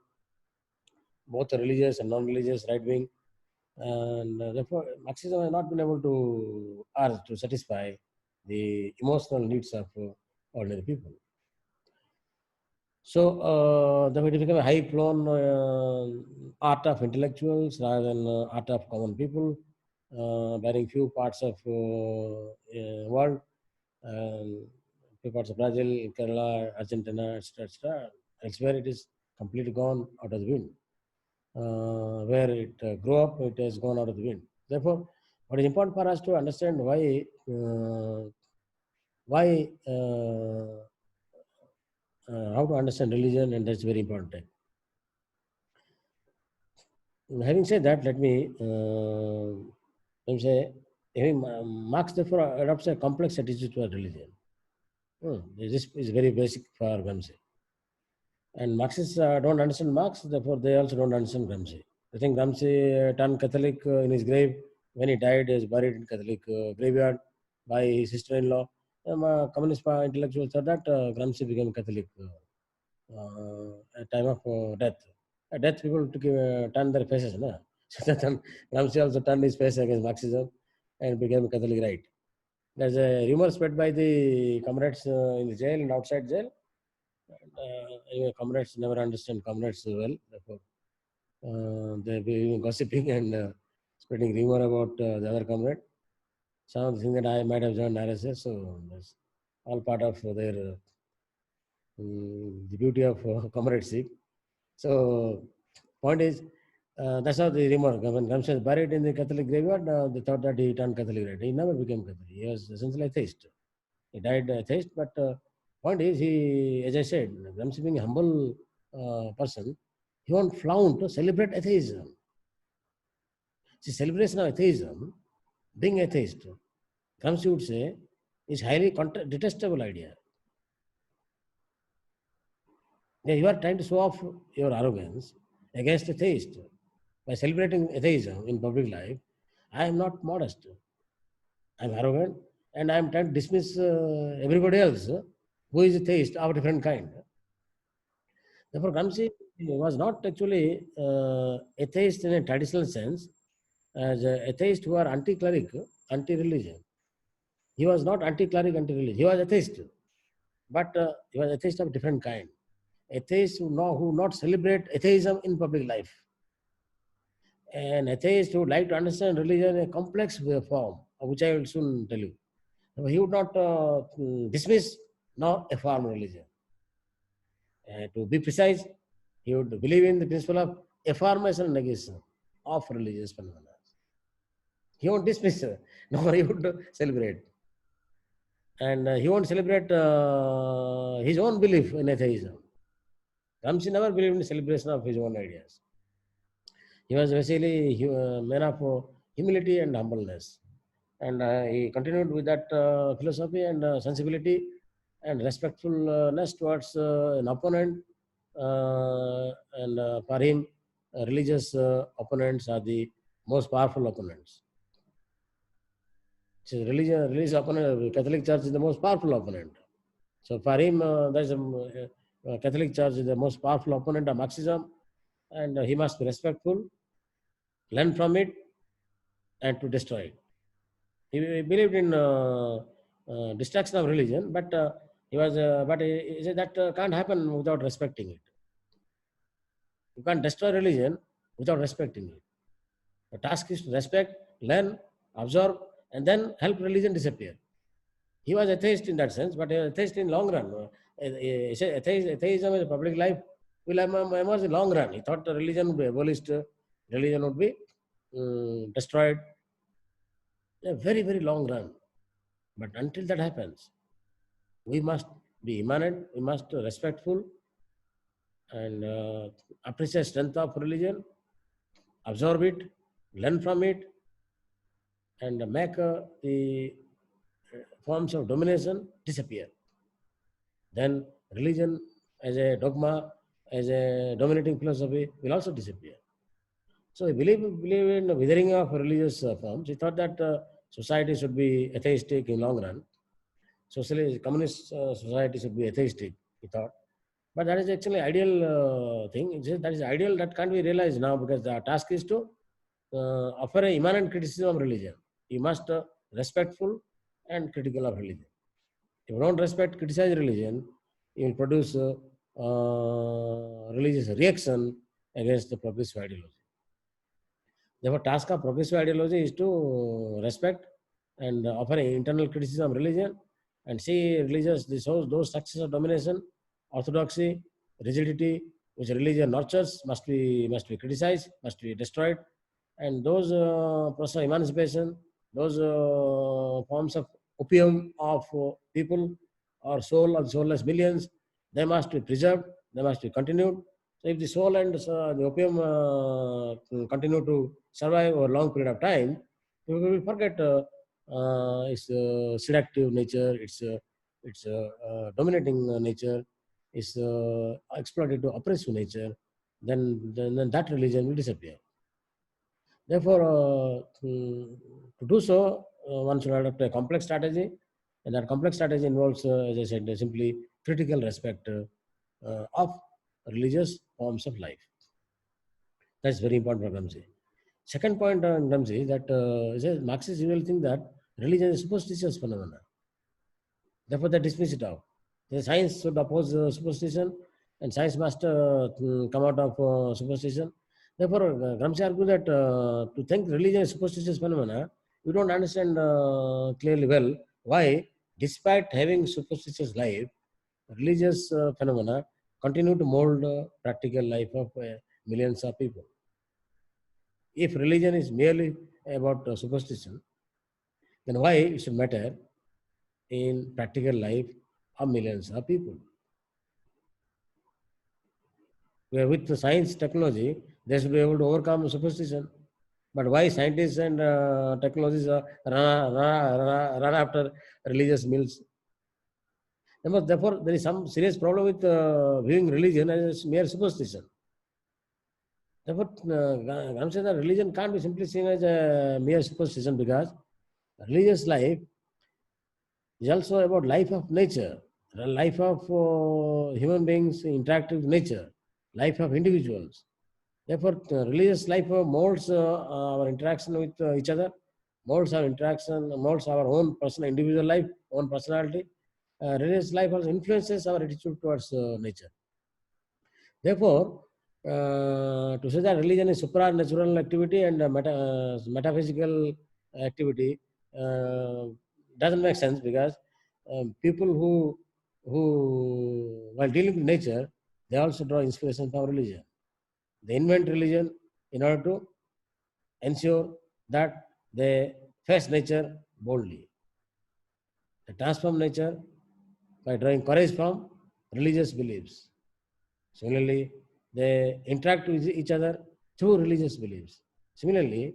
B: both the religious and non-religious right-wing, and therefore Marxism has not been able to satisfy the emotional needs of ordinary people. So that it became a high-flown art of intellectuals rather than art of common people, bearing few parts of world, few parts of Brazil, Kerala, Argentina, etc., etc. Elsewhere, it is completely gone out of the wind. Where it grew up, it has gone out of the wind. Therefore, what is important for us to understand why how to understand religion, and that's very important. Having said that, let me say, Marx therefore adopts a complex attitude toward religion. This is very basic for Gramsci. And Marxists don't understand Marx, therefore they also don't understand Gramsci. I think Gramsci turned Catholic in his grave. When he died, he was buried in Catholic graveyard by his sister-in-law. Communist intellectuals said that Gramsci became Catholic at time of death. At death, people turned their faces. No? So then Gramsci also turned his face against Marxism and became Catholic, right? There's a rumor spread by the comrades in the jail and outside jail. Anyway, comrades never understand comrades well. Therefore, they've been gossiping and spreading rumor about the other comrade. Some of the things that I might have joined RSS, so that's all part of their the beauty of comradeship. So, point is, that's how the rumor. When Gramsci was buried in the Catholic graveyard, they thought that he turned Catholic. Right? He never became Catholic. He was essentially atheist. He died atheist, but point is, he, as I said, Gramsci being a humble person, he won't flaunt to celebrate atheism. See, celebration of atheism, being atheist, Gramsci would say, is highly detestable idea. Yeah, you are trying to show off your arrogance against atheist by celebrating atheism in public life. I am not modest. I am arrogant, and I am trying to dismiss everybody else who is atheist of a different kind. Therefore, Gramsci was not actually atheist in a traditional sense, as atheists who are anti-cleric, anti-religion. He was not anti-cleric, anti-religion. He was atheist, but he was atheist of a different kind. Atheists who not celebrate atheism in public life. An atheist who would like to understand religion in a complex form, which I will soon tell you. He would not dismiss nor affirm religion. To be precise, he would believe in the principle of affirmation and negation of religious phenomena. He won't dismiss, nor he would celebrate. And he won't celebrate his own belief in atheism. Gramsci never believed in the celebration of his own ideas. He was basically a man of humility and humbleness. And he continued with that philosophy and sensibility and respectfulness towards an opponent. And for him, religious opponents are the most powerful opponents. So religious opponent, Catholic Church is the most powerful opponent. So for him, there's a Catholic Church is the most powerful opponent of Marxism, and he must be respectful, learn from it, and to destroy it. He believed in destruction of religion, but he said that can't happen without respecting it. You can't destroy religion without respecting it. The task is to respect, learn, observe, and then help religion disappear. He was atheist in that sense, but atheist in long run. Atheism in public life will emerge in long run. He thought the religion would be abolished, religion would be destroyed. A very, very long run. But until that happens, we must be immanent, we must be respectful, and appreciate strength of religion, absorb it, learn from it, and make the forms of domination disappear. Then religion as a dogma, as a dominating philosophy will also disappear. So he believe in the withering of religious forms. He thought that society should be atheistic in long run. Socialist, communist society should be atheistic, he thought. But that is actually ideal thing. That is ideal that can't be realized now because the task is to offer a immanent criticism of religion. You must respectful and critical of religion. If you don't respect, criticize religion, you will produce religious reaction against the progressive ideology. Therefore, task of progressive ideology is to respect and offer an internal criticism of religion and see religious those structures of domination, orthodoxy, rigidity, which religion nurtures, must be criticized, must be destroyed, and those process of emancipation, those forms of opium of people or soul of soulless millions, they must be preserved, they must be continued. So if the soul and the opium continue to survive over a long period of time, we will forget its seductive nature, its dominating nature, its exploitative, oppressive nature. Then that religion will disappear. Therefore, to do so, one should adopt a complex strategy, and that complex strategy involves, as I said, simply critical respect of religious forms of life. That's very important for Gramsci. Second point on Gramsci that Marxists usually think that religion is a superstitious phenomena. Therefore, they dismiss it out. The science should oppose superstition, and science must come out of superstition. Therefore, Gramsci argues that to think religion is superstitious phenomena, you don't understand clearly well why, despite having superstitious life, religious phenomena continue to mold practical life of millions of people. If religion is merely about superstition, then why it should matter in practical life of millions of people? Where with the science, technology, they should be able to overcome superstition. But why scientists and technologies run after religious meals? Therefore, there is some serious problem with viewing religion as mere superstition. Therefore, Gramsci says that religion can't be simply seen as a mere superstition because religious life is also about life of nature, the life of human beings interacting with nature, life of individuals. Therefore, religious life molds our interaction with each other, molds our interaction, molds our own personal individual life, own personality. Religious life also influences our attitude towards nature. Therefore, to say that religion is supernatural activity and metaphysical activity doesn't make sense because people who while dealing with nature, they also draw inspiration from religion. They invent religion in order to ensure that they face nature boldly. They transform nature by drawing courage from religious beliefs. Similarly, they interact with each other through religious beliefs. Similarly,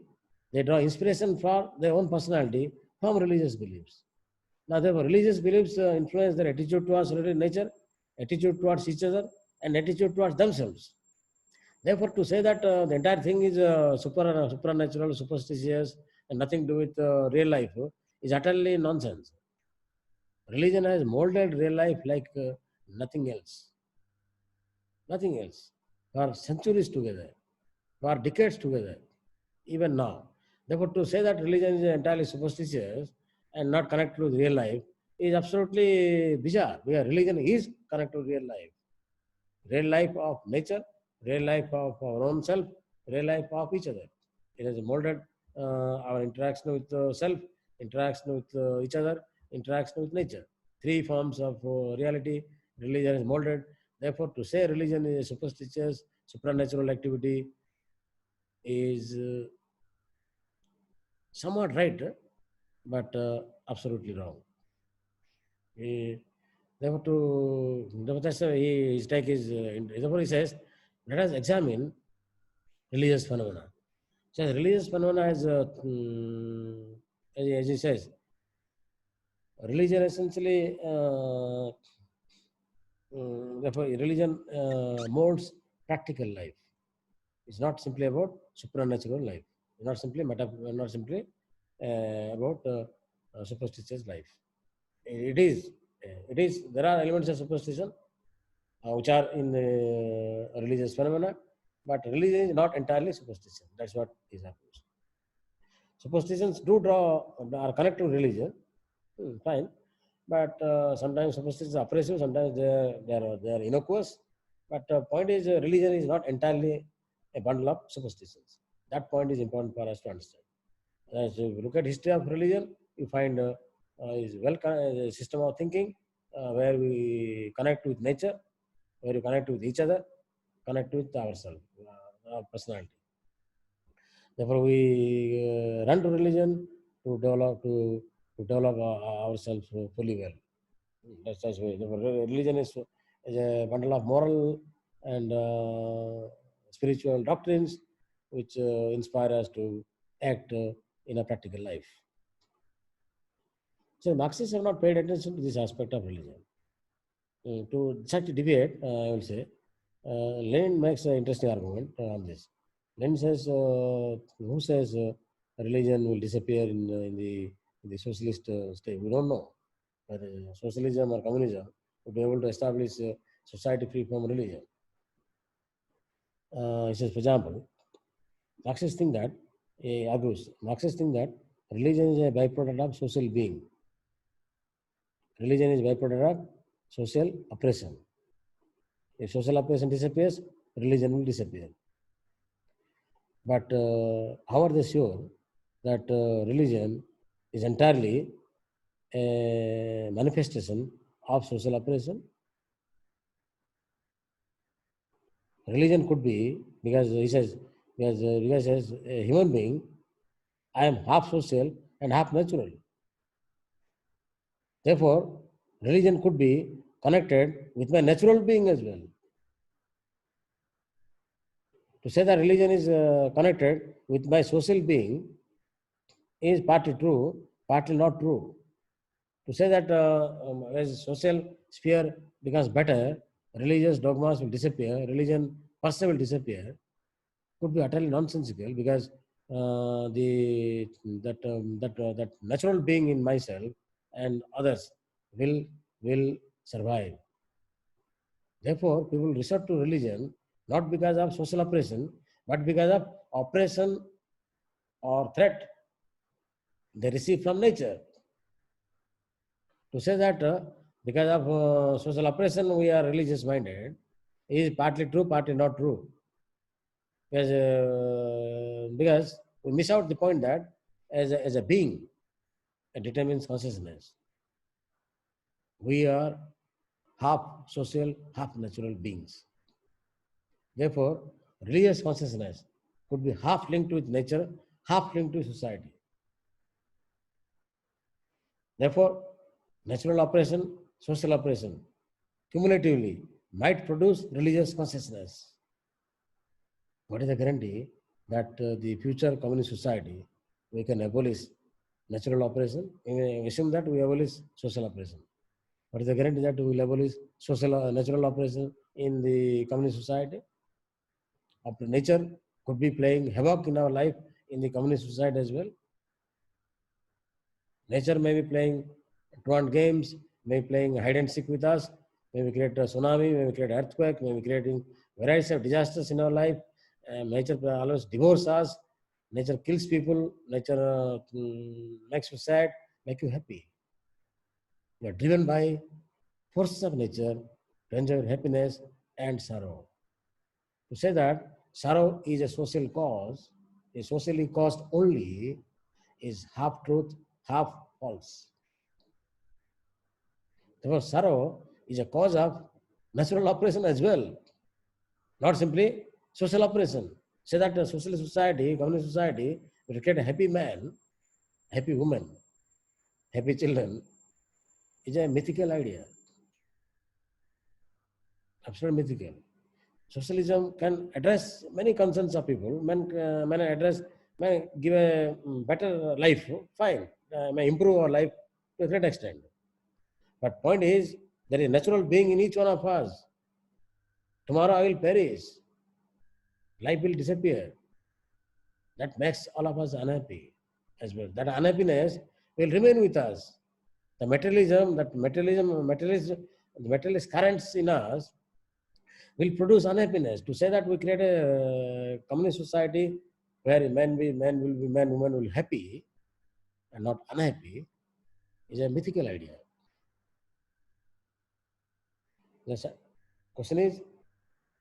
B: they draw inspiration for their own personality from religious beliefs. Now, therefore, religious beliefs influence their attitude towards nature, attitude towards each other, and attitude towards themselves. Therefore, to say that the entire thing is supernatural, superstitious, and nothing to do with real life is utterly nonsense. Religion has molded real life like nothing else. Nothing else. For centuries together, for decades together, even now. Therefore, to say that religion is entirely superstitious and not connected with real life is absolutely bizarre. Because religion is connected to real life of nature, real life of our own self, real life of each other. It has molded our interaction with self, interaction with each other, interaction with nature. Three forms of reality, religion is molded. Therefore, to say religion is a superstitious, supernatural activity is somewhat right, but absolutely wrong. Therefore, that's his take is. Therefore, he says, let us examine religious phenomena. So, religious phenomena is, as he says, religion essentially therefore, religion molds practical life. It's not simply about supernatural life. It's not simply not simply about superstitious life. It is. It is. There are elements of superstition which are in religious phenomena, but religion is not entirely superstition. That's what is happening. Superstitions do are connected to religion, fine, but sometimes superstitions are oppressive, sometimes they are innocuous. But point is, religion is not entirely a bundle of superstitions. That point is important for us to understand. As you look at history of religion, you find is a system of thinking where we connect with nature, where you connect with each other, connect with ourselves, our personality. Therefore, we run to religion to develop ourselves fully well. That's way. Religion is a bundle of moral and spiritual doctrines which inspire us to act in a practical life. So Marxists have not paid attention to this aspect of religion. To such a debate, I will say, Lenin makes an interesting argument on this. Lenin says, who says religion will disappear in the socialist state? We don't know whether socialism or communism would be able to establish a society free from religion. He says, for example, Marxists think that religion is a byproduct of social being. Religion is a byproduct of social oppression. If social oppression disappears, religion will disappear. But how are they sure that religion is entirely a manifestation of social oppression? Religion could be, because he says, because as a human being, I am half social and half natural. Therefore, religion could be connected with my natural being as well. To say that religion is connected with my social being is partly true, partly not true. To say that as social sphere becomes better, religious dogmas will disappear, religion per se will disappear, could be utterly nonsensical, because that natural being in myself and others will survive. Therefore, people resort to religion not because of social oppression, but because of oppression or threat they receive from nature. To say that because of social oppression we are religious minded is partly true, partly not true. Because we miss out the point that as a being, it determines consciousness. We are half social, half natural beings. Therefore, religious consciousness could be half linked with nature, half linked to society. Therefore, natural oppression, social oppression, cumulatively might produce religious consciousness. What is the guarantee that the future communist society, we can abolish natural oppression? Assume that we abolish social oppression. What is the guarantee that we will abolish natural oppression in the communist society? Nature could be playing havoc in our life in the communist society as well. Nature may be playing truant games, may be playing hide and seek with us, may be create a tsunami, may be create earthquake, may be creating varieties of disasters in our life. Nature always divorces us. Nature kills people. Nature makes you sad, make you happy. You are driven by forces of nature to enjoy happiness and sorrow. To say that sorrow is a social cause, is socially caused only, is half truth, half false. Therefore, sorrow is a cause of natural oppression as well, not simply social oppression. Say that a socialist society, communist society will create a happy man, happy woman, happy children is a mythical idea. Absolutely mythical. Socialism can address many concerns of people, may give a better life, fine, may improve our life to a great extent. But point is, there is a natural being in each one of us. Tomorrow I will perish. Life will disappear. That makes all of us unhappy as well. That unhappiness will remain with us. The materialism, the materialist currents in us will produce unhappiness. To say that we create a communist society where men will be men, women will be happy and not unhappy is a mythical idea. The question is,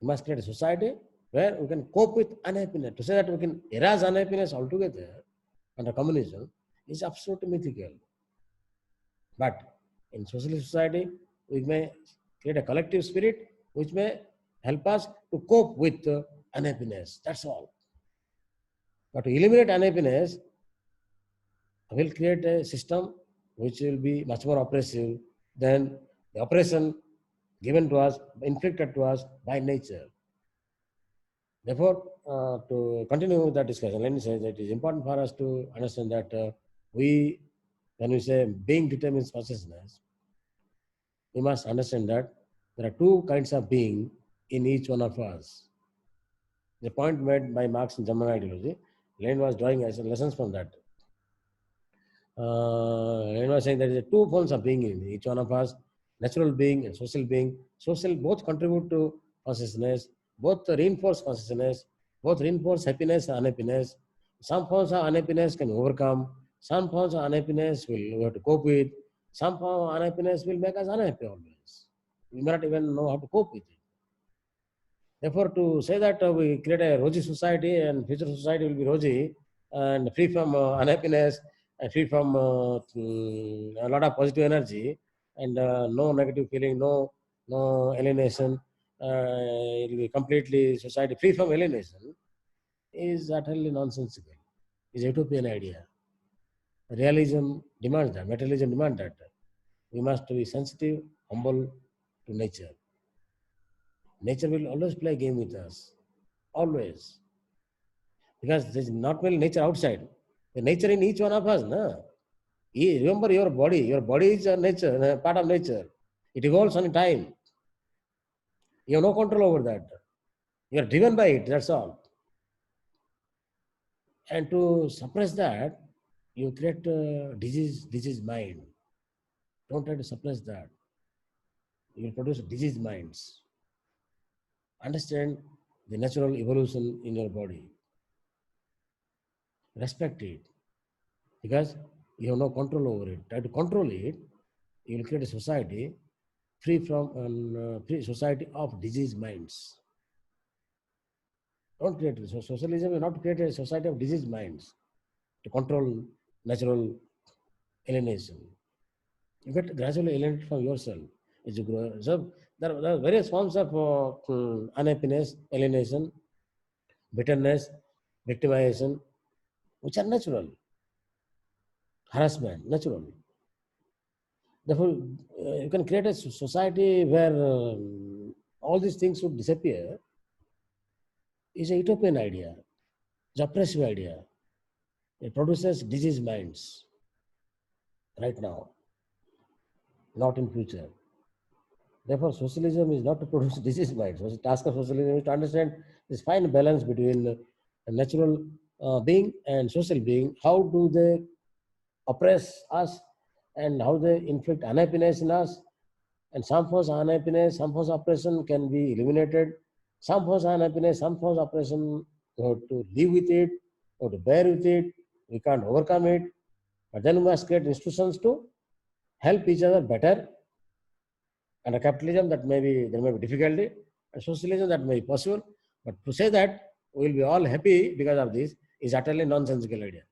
B: we must create a society where we can cope with unhappiness. To say that we can erase unhappiness altogether under communism is absolutely mythical. But in socialist society, we may create a collective spirit which may help us to cope with unhappiness. That's all. But to eliminate unhappiness, we'll create a system which will be much more oppressive than the oppression given to us, inflicted to us by nature. Therefore, to continue that discussion, let me say that it is important for us to understand that when we say being determines consciousness, we must understand that there are two kinds of being in each one of us. The point made by Marx in German ideology, Lenin was drawing as lessons from that. Lenin was saying that there are two forms of being in each one of us, natural being and social being. Social both contribute to consciousness, both reinforce consciousness, both reinforce happiness and unhappiness. Some forms of unhappiness can overcome, some forms of unhappiness we have to cope with, some form of unhappiness will make us unhappy always. We may not even know how to cope with it. Therefore, to say that we create a rosy society and future society will be rosy and free from unhappiness and free from a lot of positive energy and no negative feeling, no alienation, it will be completely society free from alienation is utterly nonsensical. It's a utopian idea. Realism demands that, materialism demands that. We must be sensitive, humble to nature. Nature will always play a game with us. Always. Because there's not only nature outside, the nature in each one of us. No? Remember your body is a nature, a part of nature. It evolves on time. You have no control over that. You are driven by it, that's all. And to suppress that, you create disease mind. Don't try to suppress that. You will produce diseased minds. Understand the natural evolution in your body. Respect it. Because you have no control over it. Try to control it, you will create a society free from free society of diseased minds. Don't create it. So socialism will not create a society of diseased minds to control natural alienation. You get gradually alienated from yourself as you grow. So there are various forms of unhappiness, alienation, bitterness, victimization, which are natural. Harassment, natural. Therefore, you can create a society where all these things would disappear. Is a utopian idea. It's an oppressive idea. It produces diseased minds right now, not in future. Therefore, socialism is not to produce diseased minds. The task of socialism is to understand this fine balance between a natural being and social being. How do they oppress us and how they inflict unhappiness in us? And some forms of unhappiness, some forms of oppression can be eliminated. Some forms of unhappiness, some forms of oppression, we have to live with it, we have to bear with it. We can't overcome it. But then we must create institutions to help each other better. Under capitalism, there may be difficulty. And socialism, that may be possible. But to say that we will be all happy because of this is utterly nonsensical idea.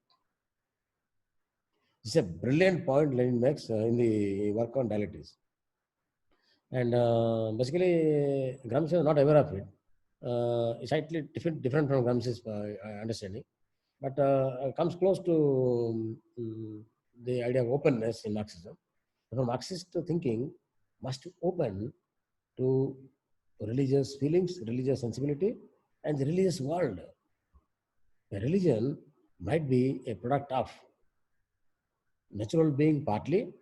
B: This is a brilliant point Lenin makes in the work on dialectics. And basically, Gramsci was not aware of it. It's slightly different from Gramsci's understanding, but comes close to the idea of openness in Marxism. Therefore, Marxist thinking must open to religious feelings, religious sensibility, and the religious world. A religion might be a product of natural being partly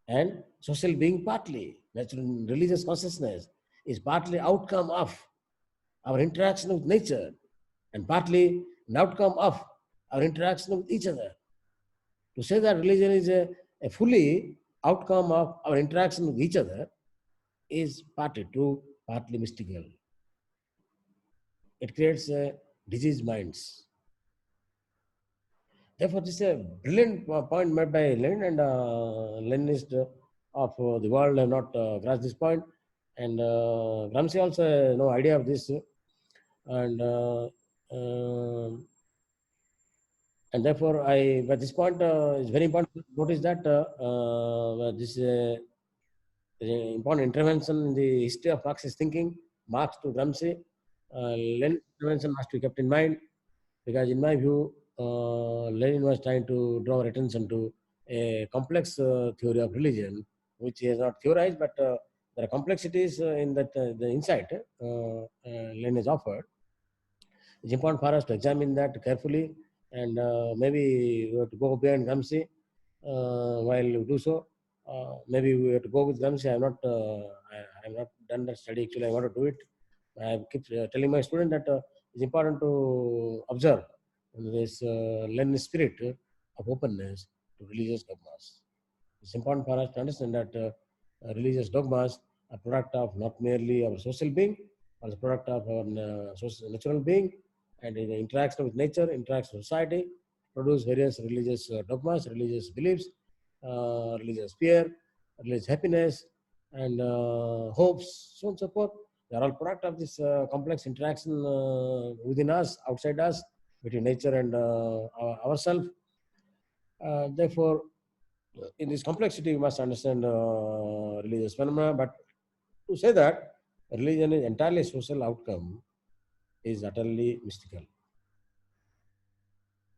B: and social being partly. Natural religious consciousness is partly outcome of our interaction with nature, and partly an outcome of our interaction with each other. To say that religion is a fully outcome of our interaction with each other is partly true, partly mystical. It creates diseased minds. Therefore, this is a brilliant point made by Lenin, and Leninists of the world have not grasped this point. And Gramsci also has no idea of this. And and therefore, at this point, it's very important to notice that this important intervention in the history of Marxist thinking, Marx to Gramsci, Lenin's intervention must be kept in mind, because in my view, Lenin was trying to draw our attention to a complex theory of religion, which he has not theorized, but there are complexities in that the insight Lenin has offered. It's important for us to examine that carefully, and maybe we have to go behind Gramsci while we do so. Maybe we have to go with Gramsci. I have not done that study. Actually, I want to do it. I keep telling my student that it's important to observe this Lenin spirit of openness to religious dogmas. It's important for us to understand that religious dogmas are product of not merely our social being, but the product of our natural being, and in interaction with nature, interaction with society, produce various religious dogmas, religious beliefs, religious fear, religious happiness, and hopes, so on and so forth. They are all product of this complex interaction within us, outside us, between nature and ourselves. Therefore, in this complexity, we must understand religious phenomena. But to say that religion is entirely social outcome is utterly mystical.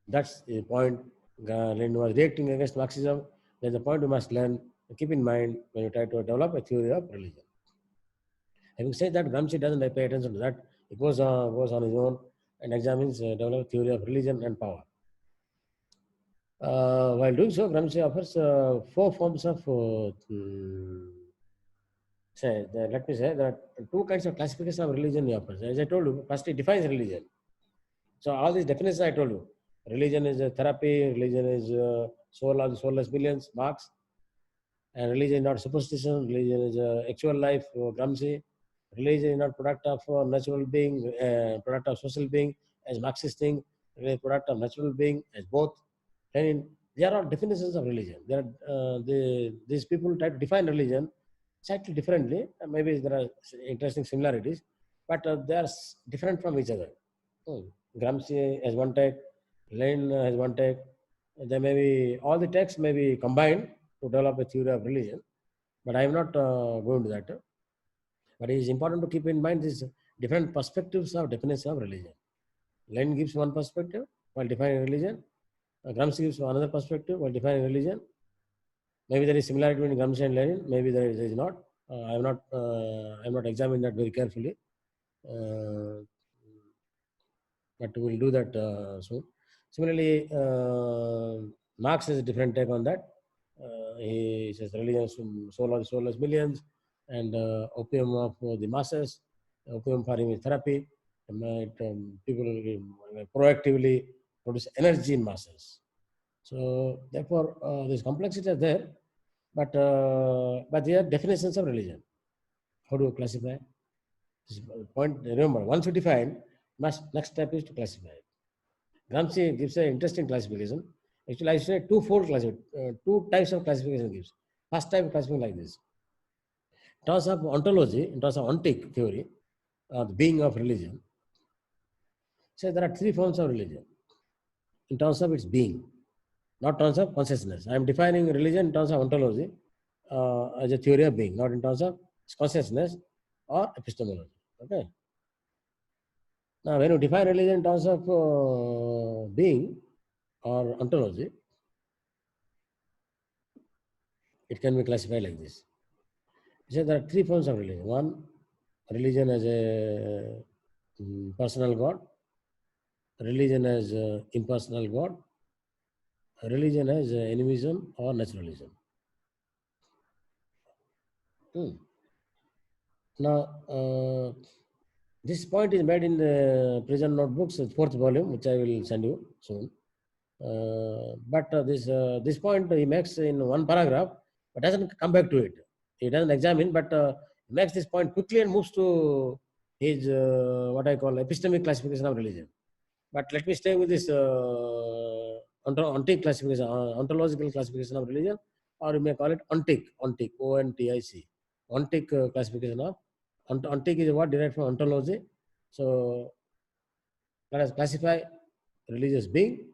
B: That's the point Lenin was reacting against Marxism. That's the point we must learn and keep in mind when you try to develop a theory of religion. Having said that, Gramsci doesn't pay attention to that. He goes on his own and examines develop theory of religion and power. While doing so, Gramsci offers 4 forms of let me say that 2 kinds of classification of religion he offers. As I told you, first he defines religion. So all these definitions I told you. Religion is a therapy, religion is soul of the soulless millions, Marx. And religion is not superstition, religion is actual life, Gramsci. Religion is not product of natural being, product of social being, as Marxist thing. Religion is product of natural being, as both. And there are definitions of religion. These people try to define religion slightly differently. Maybe there are interesting similarities, but they are different from each other. Gramsci has one take, Lenin has one take. There may be, all the texts may be combined to develop a theory of religion, but I am not going to that. But it is important to keep in mind these different perspectives of definition of religion. Lenin gives one perspective while defining religion. Gramsci gives another perspective while defining religion. Maybe there is similarity between Gramsci and Lenin. Maybe there is not. I have not examined that very carefully. But we will do that soon. Similarly, Marx has a different take on that. He says religion is soul of the soulless millions, and opium of the masses. Opium for him is therapy. People proactively produce energy in masses. So therefore, this complexity is there, but there are definitions of religion. How do you classify? This point. Remember, once you define, next step is to classify it. Gramsci gives an interesting classification. Actually, I say 2-fold classification, 2 types of classification gives. First type of classification like this. In terms of ontology, in terms of ontic theory, the being of religion, say there are 3 forms of religion. In terms of its being, not in terms of consciousness. I am defining religion in terms of ontology as a theory of being, not in terms of consciousness or epistemology. Okay. Now, when you define religion in terms of being or ontology, it can be classified like this. So there are 3 forms of religion. One, religion as a personal God, religion as impersonal God, religion as animism or naturalism. Now, This point is made in the Prison Notebooks, fourth volume, which I will send you soon. This point he makes in one paragraph, but doesn't come back to it. He doesn't examine, but makes this point quickly and moves to his what I call epistemic classification of religion. But let me stay with this ontic classification, ontological classification of religion, or you may call it ontic, O-N-T-I-C, ontic classification of. Ontic is a word derived from ontology. So let us classify religious being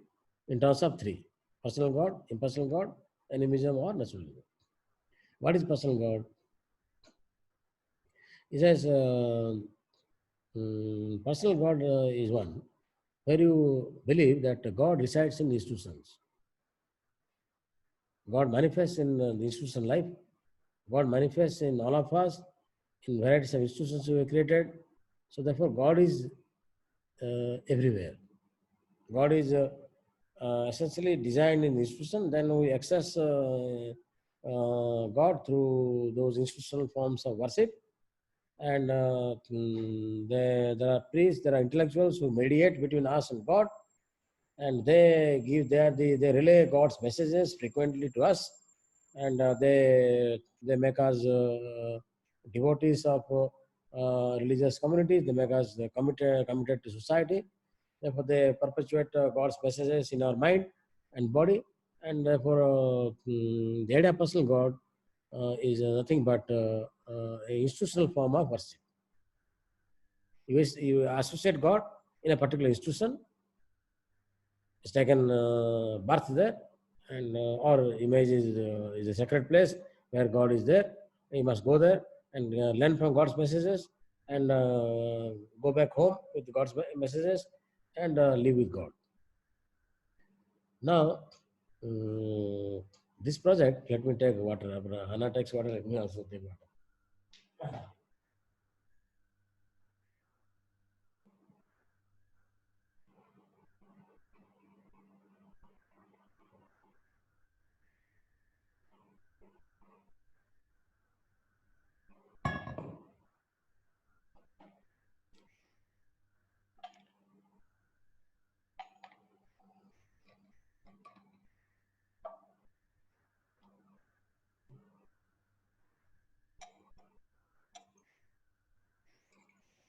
B: in terms of three: personal God, impersonal God, animism, or naturalism. What is personal God? He says personal God is one where you believe that God resides in institutions. God manifests in the institutional life. God manifests in all of us, in varieties of institutions we have created. So therefore, God is everywhere. God is essentially designed in the institution. Then we access God through those institutional forms of worship. And there are priests, there are intellectuals who mediate between us and God. And they relay God's messages frequently to us. And they make us devotees of religious communities. They make us committed to society. Therefore, they perpetuate God's messages in our mind and body. And therefore, the idea of personal God is nothing but an institutional form of worship. You associate God in a particular institution. It's taken birth there, and or image is a sacred place where God is there. You must go there and learn from God's messages and go back home with God's messages and live with God. Now, this project, let me take water. Hannah takes water, let me also take water.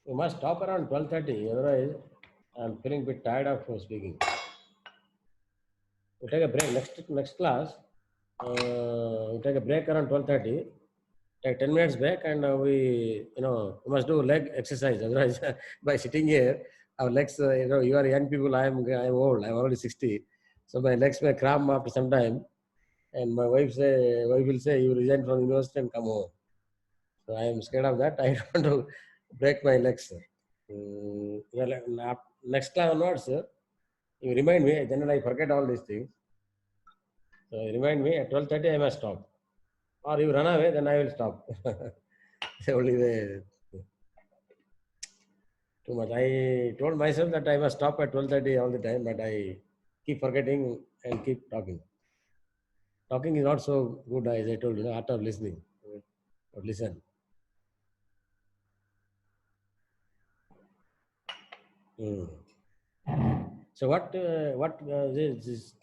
B: We must stop around 12:30, otherwise I'm feeling a bit tired of speaking. We'll take a break. Next class, we'll take a break around 12:30. Take 10 minutes break, and we must do leg exercise. Otherwise, by sitting here, our legs, you are young people, I'm old, I'm already 60. So my legs may cramp after some time. And my wife will say, you resign from university and come home. So I am scared of that. I don't want to break my legs. Next class onwards, you remind me. Generally, I forget all these things. So you remind me at 12:30 I must stop. Or you run away, then I will stop. Only way. Too much. I told myself that I must stop at 12:30 all the time, but I keep forgetting and keep talking. Talking is not so good, as I told you, art of listening. But listen. So what this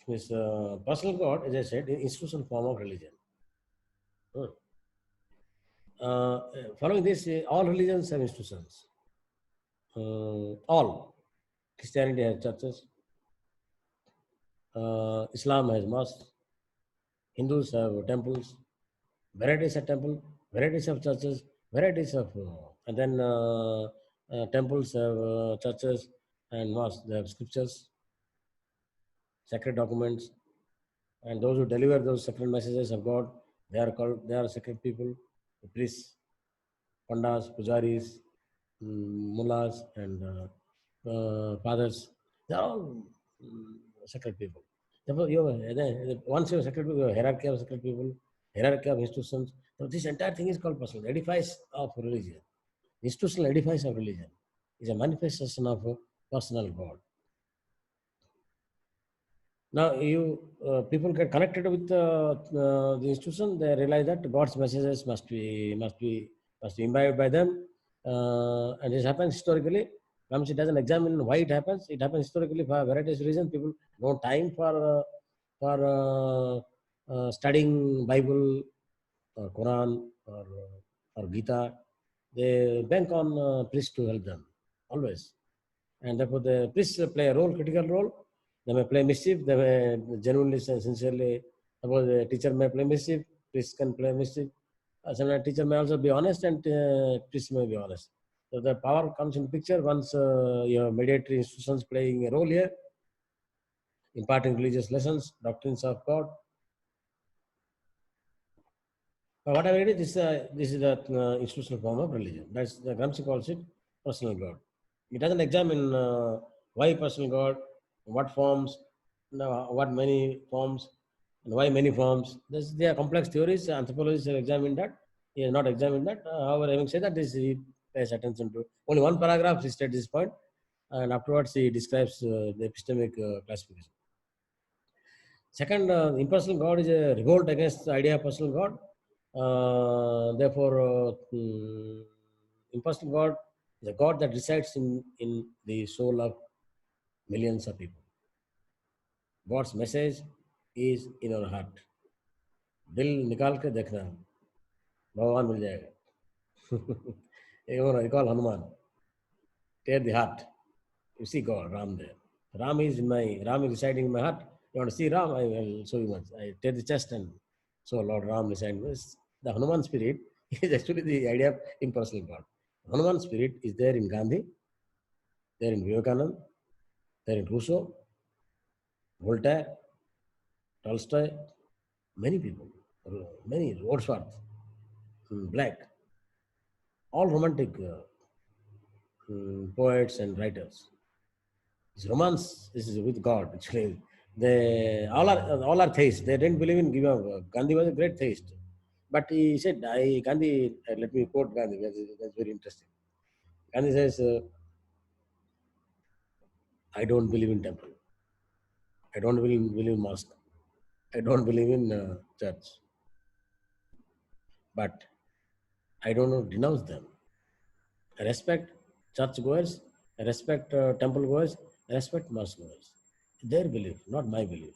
B: personal God, as I said, is institutional form of religion. Following this, all religions have institutions. All. Christianity has churches. Islam has mosques. Hindus have temples. Varieties of temple, varieties of churches, varieties of, and then temples have churches and mosques. They have scriptures, sacred documents, and those who deliver those sacred messages of God, they are sacred people, the priests, pandas, pujaris, mullahs, and fathers. They are all sacred people. Therefore, once you have sacred people, you have hierarchy of sacred people, hierarchy of institutions. So this entire thing is called personal edifice of religion. Institutional edifice of religion is a manifestation of a personal God. Now, people get connected with the institution. They realize that God's messages must be imbibed by them, And this happens historically. Gramsci doesn't examine why it happens. It happens historically for various reasons. People no time for studying Bible or Quran or Gita. They bank on priests to help them always, and therefore the priests play a role, critical role. They may play mischief. They may genuinely, sincerely. Suppose the teacher may play mischief. Priests can play mischief. Sometimes teacher may also be honest, and priests may be honest. So the power comes in picture once your mediatory institutions playing a role here, imparting religious lessons, doctrines of God. What I read is this is the institutional form of religion. That's the Gramsci calls it personal God. It doesn't examine why personal God, what forms, what many forms, and why many forms. They are complex theories. Anthropologists have examined that. He has not examined that. However, having said that, this he pays attention to. Only one paragraph he states this point, and afterwards he describes the epistemic classification. Second, impersonal God is a revolt against the idea of personal God. Therefore, impersonal God is a God that resides in the soul of millions of people. God's message is in our heart. दिल निकाल के देखना, भगवान मिल जाएगा. Recall Hanuman. Tear the heart. You see God, Ram there. Ram is residing in my heart. You want to see Ram? I will show you much. I tear the chest and so Lord Ram residing. The Hanuman spirit is actually the idea of impersonal God. Hanuman spirit is there in Gandhi, there in Vivekananda, there in Rousseau, Voltaire, Tolstoy, many people, many, Wordsworth, Black, all romantic poets and writers. This romance, this is with God. Actually, they all are theists. They didn't believe in giving up. Gandhi was a great theist, but he said, Gandhi. Let me quote Gandhi. That's very interesting. Gandhi says, "I don't believe in temple. I don't believe in mosque. I don't believe in church. But I don't denounce them. I respect church goers. I respect temple goers. I respect mosque goers. Their belief, not my belief.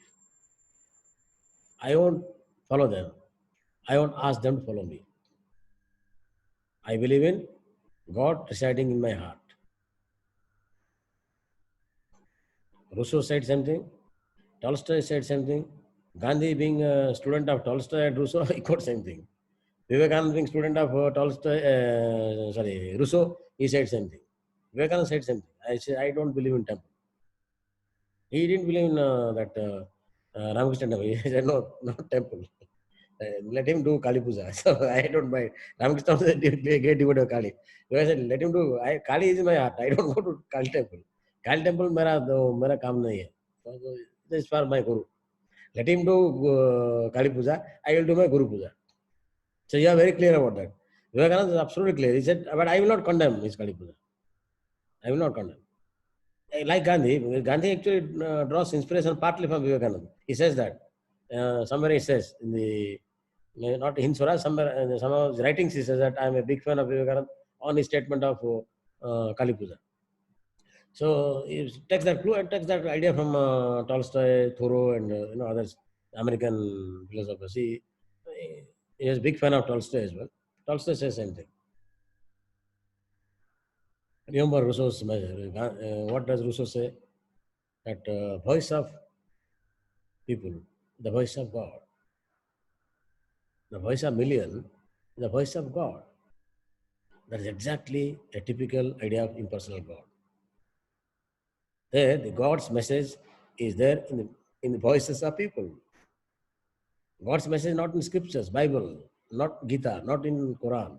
B: I won't follow them. I won't ask them to follow me. I believe in God residing in my heart." Rousseau said something. Tolstoy said something. Gandhi being a student of Tolstoy and Rousseau, he quote same thing. Vivekananda being student of Rousseau, he said something. Vivekananda said something. I said, I don't believe in temple. He didn't believe in Ramakrishna Temple. He said, no, not temple. Let him do Kali Puja. So I don't mind. Ramakrishna was a great devotee of Kali. So I said, let him do. Kali is in my heart. I don't go to Kali temple. Kali temple mera kaam nahi hai. So this is for my Guru. Let him do Kali Puja. I will do my Guru Puja. So you are very clear about that. Vivekananda is absolutely clear. He said, but I will not condemn his Kali Puja. I will not condemn. Like Gandhi, Gandhi actually draws inspiration partly from Vivekananda. He says that. Somewhere he says, in the, not in Swaraj, somewhere in some of his writings he says that I am a big fan of Vivekananda on his statement of Kali Puja. So he takes that clue and takes that idea from Tolstoy, Thoreau, and others, American philosophers. He is a big fan of Tolstoy as well. Tolstoy says same thing. Remember Rousseau's message. What does Rousseau say? That voice of people, the voice of God, the voice of million, the voice of God. That is exactly a typical idea of impersonal God. There, the God's message is there in the voices of people. God's message not in scriptures, Bible, not Gita, not in Quran.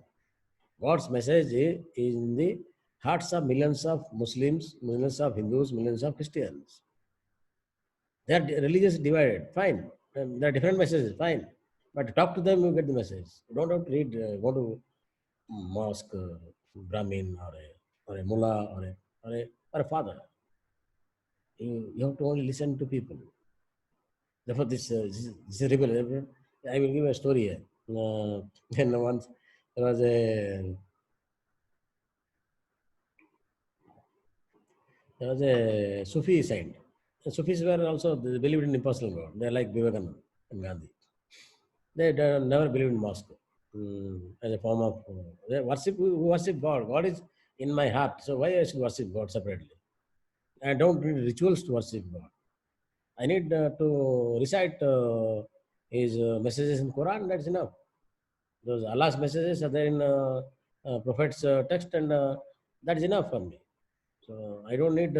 B: God's message is in the hearts of millions of Muslims, millions of Hindus, millions of Christians. They are religiously divided, fine. There are different messages, fine. But talk to them, you get the message. You don't have to read, go to mosque, Brahmin, or a mullah, or a father. You have to only listen to people. Therefore, this is revealed. I will give a story here. And once there was a there was a Sufi side. The Sufis were also, they believed in impersonal God. They are like Vivekananda and Gandhi. They never believed in mosque as a form of they worship. Who worship God? God is in my heart. So why I should worship God separately? I don't need rituals to worship God. I need to recite his messages in Quran. That's enough. Those Allah's messages are there in Prophet's text, and that is enough for me. So I don't need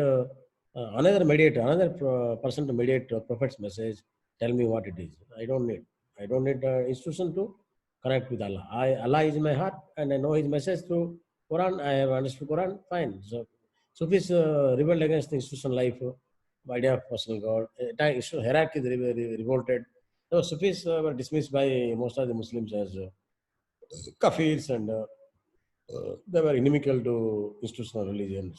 B: another mediator, another person to mediate Prophet's message. Tell me what it is. I don't need. I don't need institution to connect with Allah. Allah is in my heart, and I know His message through Quran. I have understood Quran. Fine. So Sufis rebelled against the institutional life, idea of personal God. Hierarchy revolted. So Sufis were dismissed by most of the Muslims as kafirs, and they were inimical to institutional religion.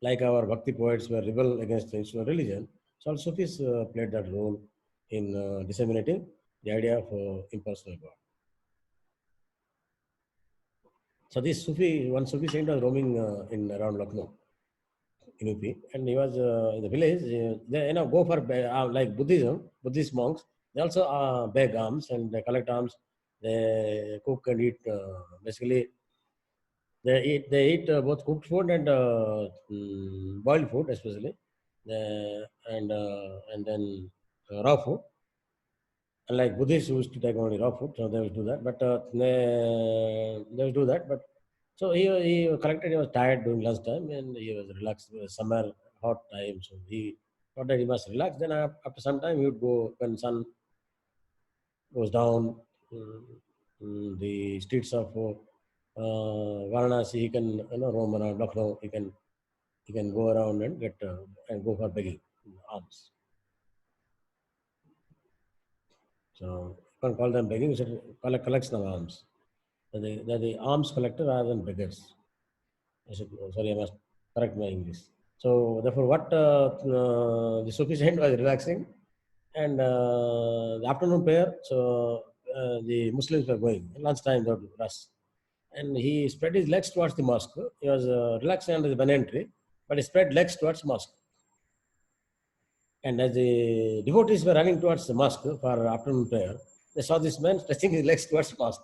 B: Like our Bhakti poets were rebel against the institutional religion, so also Sufis played that role in disseminating the idea of impersonal God. So this one Sufi saint was roaming in around Lucknow, in UP, and he was in the village. They go for like Buddhist monks. They also beg alms and they collect alms. They cook and eat. Basically, they eat both cooked food and boiled food, especially, and then raw food. Unlike Buddhists who used to take only raw food, so they will do that. But they will do that. But so he collected. He was tired during lunchtime, and he was relaxed. It was summer, hot time, so he thought that he must relax. Then after some time, he would go when sun goes down. The streets of Varanasi, he can roam around Lucknow. He can go around and get and go for begging alms. So you can't call them begging. You should collects the alms. They're the alms collector rather than beggars. Sorry, I must correct my English. So therefore, what the Sufi saint was relaxing, and the afternoon prayer. So the Muslims were going lunchtime. They would rush. And he spread his legs towards the mosque. He was relaxing under the banyan tree, but he spread legs towards mosque. And as the devotees were running towards the mosque for afternoon prayer, they saw this man stretching his legs towards mosque.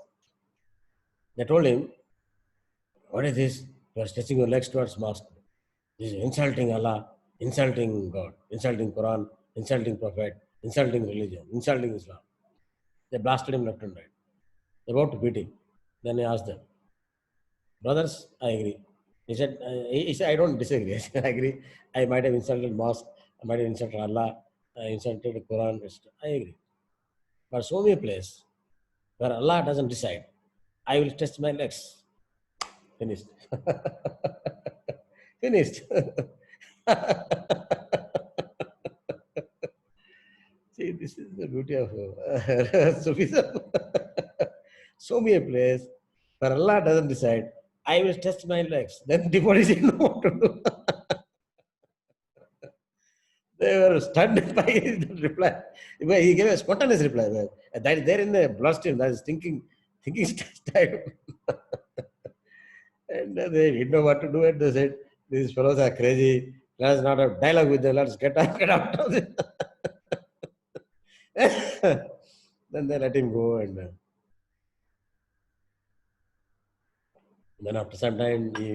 B: They told him, "What is this? You are stretching your legs towards mosque. This is insulting Allah, insulting God, insulting Quran, insulting Prophet, insulting religion, insulting Islam." They blasted him left and right. They were about to beat him. Then he asked them, "Brothers, I agree." He said, "I don't disagree. I agree. I might have insulted mosque. I might have insulted Allah. I insulted the Quran. I agree. But show me a place where Allah doesn't decide. I will test my legs." Finished. Finished. See, this is the beauty of Sufism. Show me a place where Allah doesn't decide. I will test my legs. Then devotees didn't know what to do. They were stunned by his reply. He gave a spontaneous reply. That is there in the bloodstream. That is thinking style. And they didn't know what to do. And they said, "These fellows are crazy. Let's not have dialogue with them. Let's get out of this." Then they let him go. And then after some time, he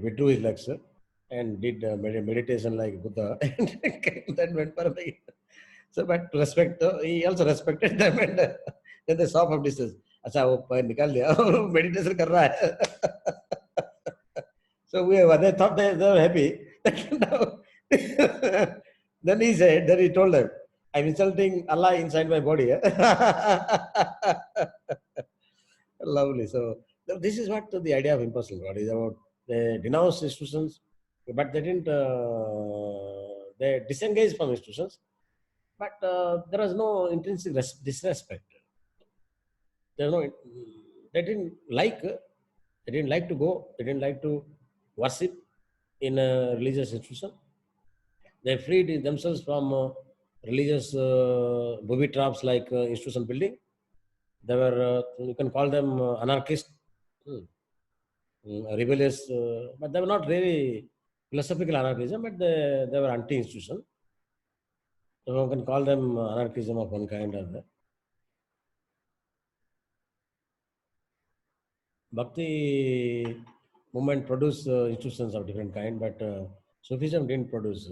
B: withdrew his lecture and did meditation like Buddha, and then went for a begging. So, but respect, he also respected them, and then they saw from distance, "अच्छा वो पैर निकाल लिया, meditation कर रहा है." So they thought they were happy. Then he told them, "I'm insulting Allah inside my body." Lovely. So this is what the idea of impersonal God is about. They denounced institutions, but they didn't. They disengaged from institutions, but there was no intrinsic disrespect. There no. They didn't like. They didn't like to go. They didn't like to worship in a religious institution. They freed themselves from religious booby traps like institution building. They were, you can call them anarchists, rebellious, but they were not really philosophical anarchism, but they were anti-institution. So one can call them anarchism of one kind or the. Bhakti movement produced institutions of different kind, but Sufism didn't produce.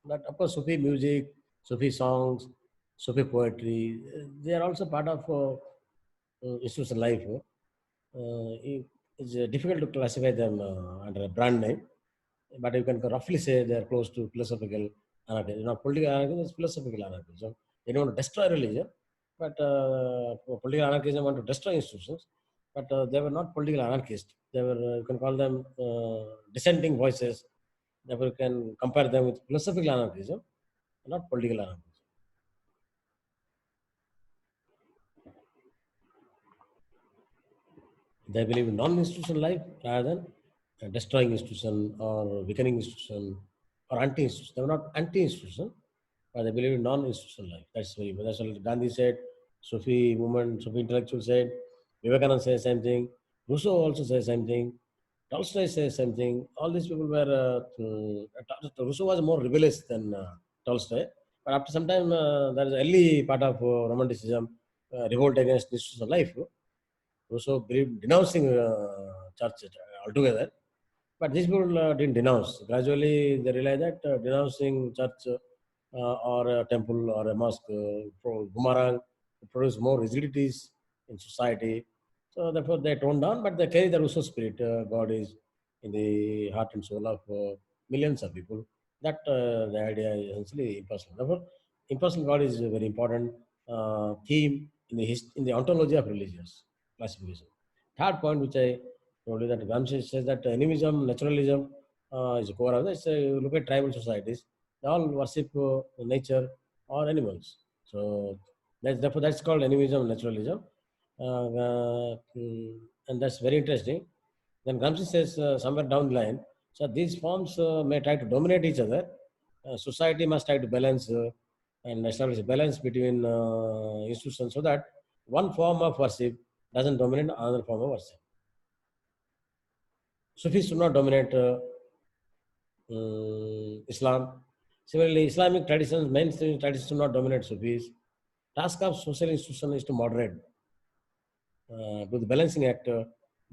B: But of course, Sufi music, Sufi songs, Sufi poetry, they are also part of institutional life. It's difficult to classify them under a brand name, but you can roughly say they are close to philosophical anarchism. Not political anarchism, it's philosophical anarchism. They don't want to destroy religion, but political anarchism want to destroy institutions. But they were not political anarchists. They were, you can call them dissenting voices. Therefore, you can compare them with philosophical anarchism, not political anarchism. They believe in non-institutional life rather than destroying institution or weakening institution or anti-institution. They were not anti-institution, but they believe in non-institutional life. That's what Gandhi said, Sufi movement, Sufi intellectuals said, Vivekananda says same thing, Rousseau also says same thing, Tolstoy says same thing. All these people were, Rousseau was more rebellious than Tolstoy. But after some time, there is early part of Romanticism, revolt against institutional life. Rousseau believed denouncing church altogether. But these people didn't denounce. Gradually, they realized that denouncing church or a temple or a mosque boomerang produce more rigidities in society. So therefore, they toned down, but they carry the Rousseau spirit. God is in the heart and soul of millions of people. That the idea is essentially impersonal. Therefore, impersonal God is a very important theme in in the ontology of religious classification. Third point, which I told you, that Gramsci says that animism, naturalism is a core of this. You look at tribal societies; they all worship nature or animals. So therefore that's called animism, naturalism, and that's very interesting. Then Gramsci says somewhere down the line, so these forms may try to dominate each other. Society must try to balance and establish a balance between institutions so that one form of worship doesn't dominate another form of worship. Sufis do not dominate Islam. Similarly, Islamic traditions, mainstream traditions do not dominate Sufis. Task of social institution is to moderate, do the balancing act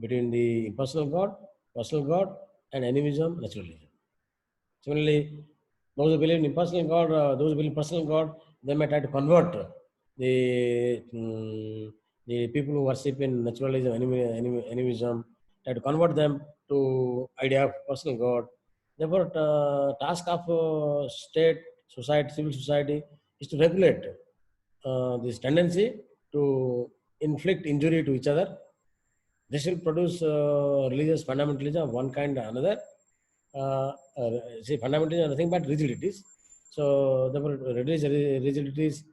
B: between the impersonal God, personal God, and animism, naturalism. Similarly, those who believe in impersonal God, those who believe in personal God, they may try to convert the people who worship in naturalism, animism, try to convert them to idea of personal God. Therefore, task of state, society, civil society is to regulate this tendency to inflict injury to each other. This will produce religious fundamentalism of one kind or another. See, fundamentalism is nothing but rigidities. So, therefore, religious rigidities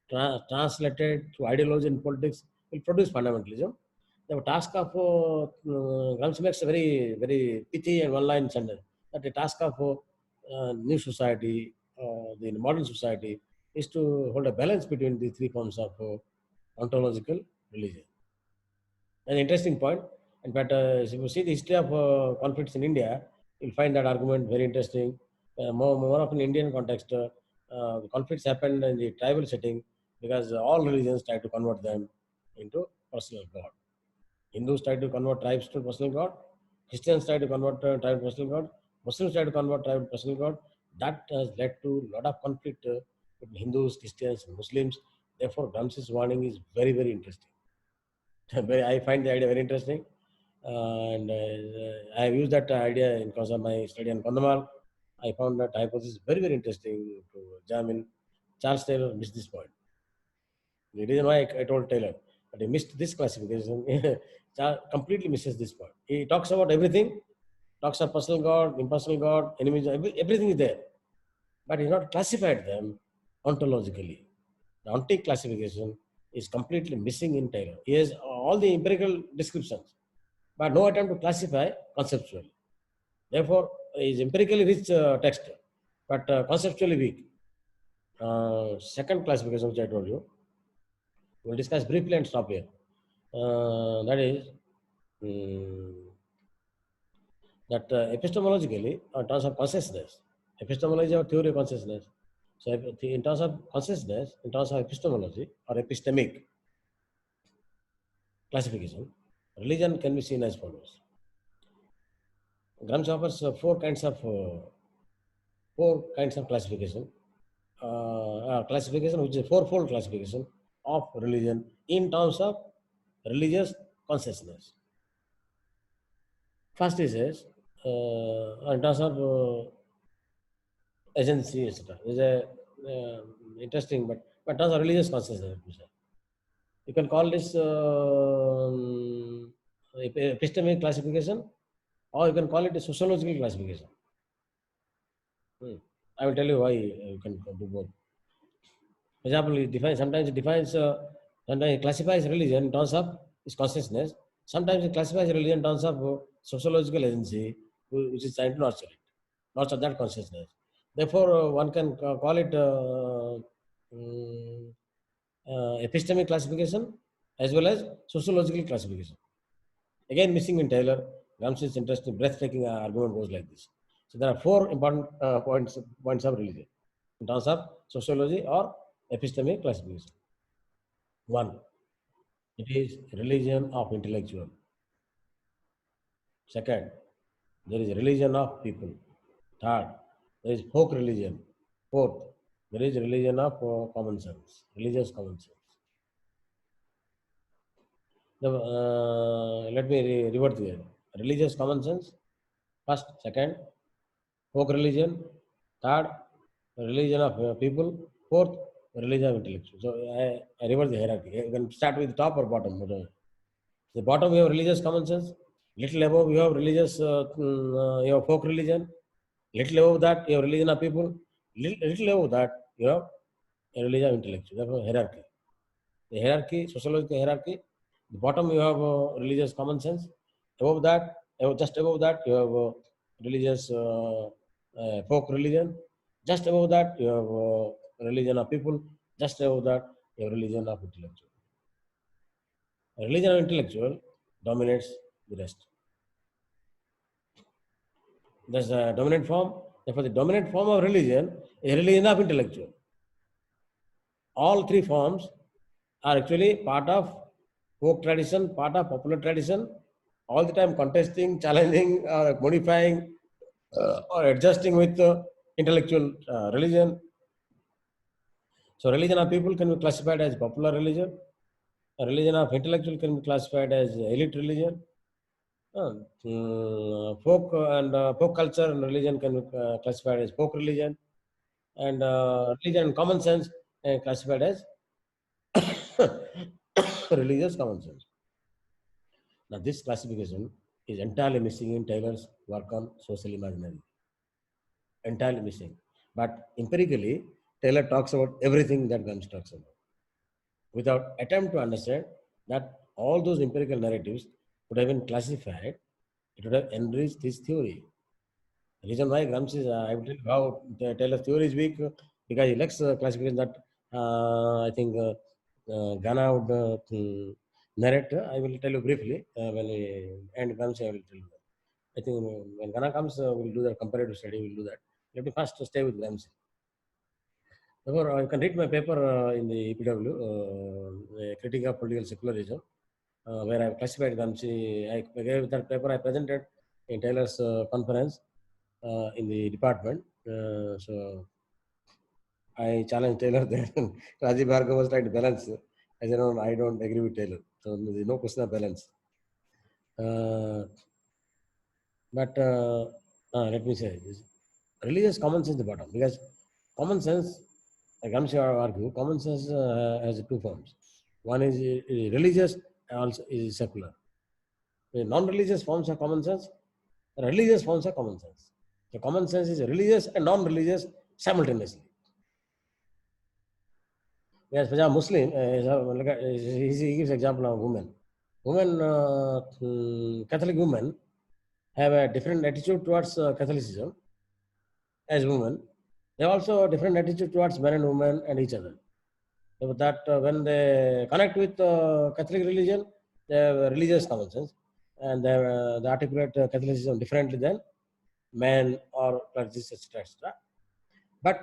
B: translated to ideology and politics will produce fundamentalism. The task of Gramsci makes a very, very pithy and one-line sentence that the task of new society, the modern society, is to hold a balance between the three forms of ontological religion. An interesting point. In fact, if you see the history of conflicts in India, you'll find that argument very interesting. More of an Indian context, conflicts happened in the tribal setting because all religions try to convert them into personal God. Hindus try to convert tribes to personal God. Christians try to convert tribe to personal God. Muslims try to convert tribe to personal God. That has led to a lot of conflict between Hindus, Christians, and Muslims. Therefore, Gramsci's warning is very, very interesting. I find the idea very interesting. And I have used that idea in course of my study on Kondamal. I found that hypothesis very, very interesting to examine. Charles Taylor missed this point. The reason why I told Taylor, but he missed this classification. Completely misses this point. He talks about everything, talks of personal God, impersonal God, enemies, everything is there. But he's not classified them ontologically. The ontic classification is completely missing in Taylor. He has all the empirical descriptions, but no attempt to classify conceptually. Therefore, he is empirically rich text, but conceptually weak. Second classification, which I told you, we'll discuss briefly and stop here. That is that epistemologically, in terms of consciousness, epistemology or theory of consciousness. So in terms of consciousness, in terms of epistemology or epistemic classification, religion can be seen as follows. Gramsci offers four kinds of classification. Classification which is a fourfold classification of religion in terms of religious consciousness. First he says, in terms of agency, etc. Is a interesting, but in terms of religious consciousness, you can call this epistemic classification, or you can call it a sociological classification. I will tell you why you can do both. For example, sometimes it classifies religion in terms of its consciousness. Sometimes it classifies religion in terms of sociological agency, which is trying to nurture that consciousness. Therefore, one can call it epistemic classification as well as sociological classification. Again, missing in Taylor, Gramsci's interesting, breathtaking argument goes like this. So there are four important points of religion in terms of sociology or epistemic classification. One, it is religion of intellectual. Second, there is religion of people. Third, there is folk religion. Fourth, there is religion of common sense, religious common sense. Let me revert here. Religious common sense, first, second, folk religion, third, religion of people, fourth, religion of intellectual. So I reverse the hierarchy. You can start with top or bottom. The bottom you have religious common sense, little above you have religious, you have folk religion, little above that you have religion of people, little above that you have a religion of intellectual. Therefore, hierarchy. The hierarchy, sociological hierarchy, the bottom you have religious common sense, above that, just above that you have religious folk religion, just above that you have religion of people, just above that you have religion of intellectual. Religion of intellectual dominates the rest. That's a dominant form. Therefore, the dominant form of religion is religion of intellectual. All three forms are actually part of folk tradition, part of popular tradition, all the time contesting, challenging, modifying, or adjusting with intellectual religion. So, religion of people can be classified as popular religion. A religion of intellectual can be classified as elite religion. Folk culture and religion can be classified as folk religion, and religion and common sense classified as religious common sense. Now, this classification is entirely missing in Taylor's work on social imaginary. Entirely missing. But empirically, Taylor talks about everything that Gramsci talks about, without attempt to understand that all those empirical narratives would have been classified, it would have enriched his theory. The reason why Gramsci, I will tell you how Taylor's theory is weak, because he lacks classification that I think Ghana would narrate. I will tell you briefly when we end Gramsci, I will tell you that. I think when Ghana comes, we'll do the comparative study, we'll do that. Let me first stay with Gramsci. Therefore, you can read my paper in the EPW, Critique of Political Secularism, where I have classified Gramsci. I gave that paper I presented in Taylor's conference in the department. So I challenged Taylor there. Rajiv Bhargava was trying to balance. I said, no, I don't agree with Taylor. So there's no question of balance. But let me say this. Religious common sense is the bottom, because common sense, Gramsci argue, common sense has two forms. One is religious, also is secular. The non-religious forms of common sense, religious forms of common sense. The common sense is religious and non-religious simultaneously. Yes, for example, Muslim, he gives example of women. Catholic women have a different attitude towards Catholicism as women. They also have different attitude towards men and women and each other. So that when they connect with Catholic religion, they have religious common sense. and they articulate Catholicism differently than men or clergy, etc., etc. But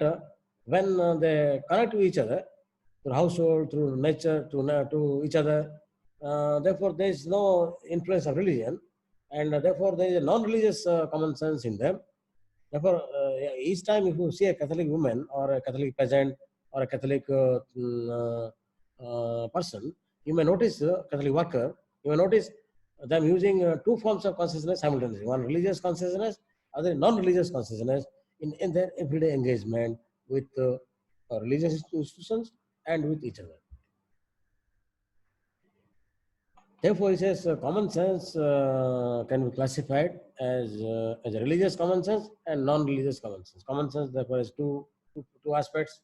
B: when they connect to each other, through household, through nature, to each other, therefore there is no influence of religion, and therefore there is a non-religious common sense in them. Therefore, each time if you see a Catholic woman or a Catholic peasant or a Catholic person, you may notice Catholic worker, you may notice them using two forms of consciousness simultaneously: one religious consciousness, other non-religious consciousness in their everyday engagement with religious institutions and with each other. Therefore, it says common sense can be classified as a religious common sense and non-religious common sense. Common sense, therefore, has two aspects.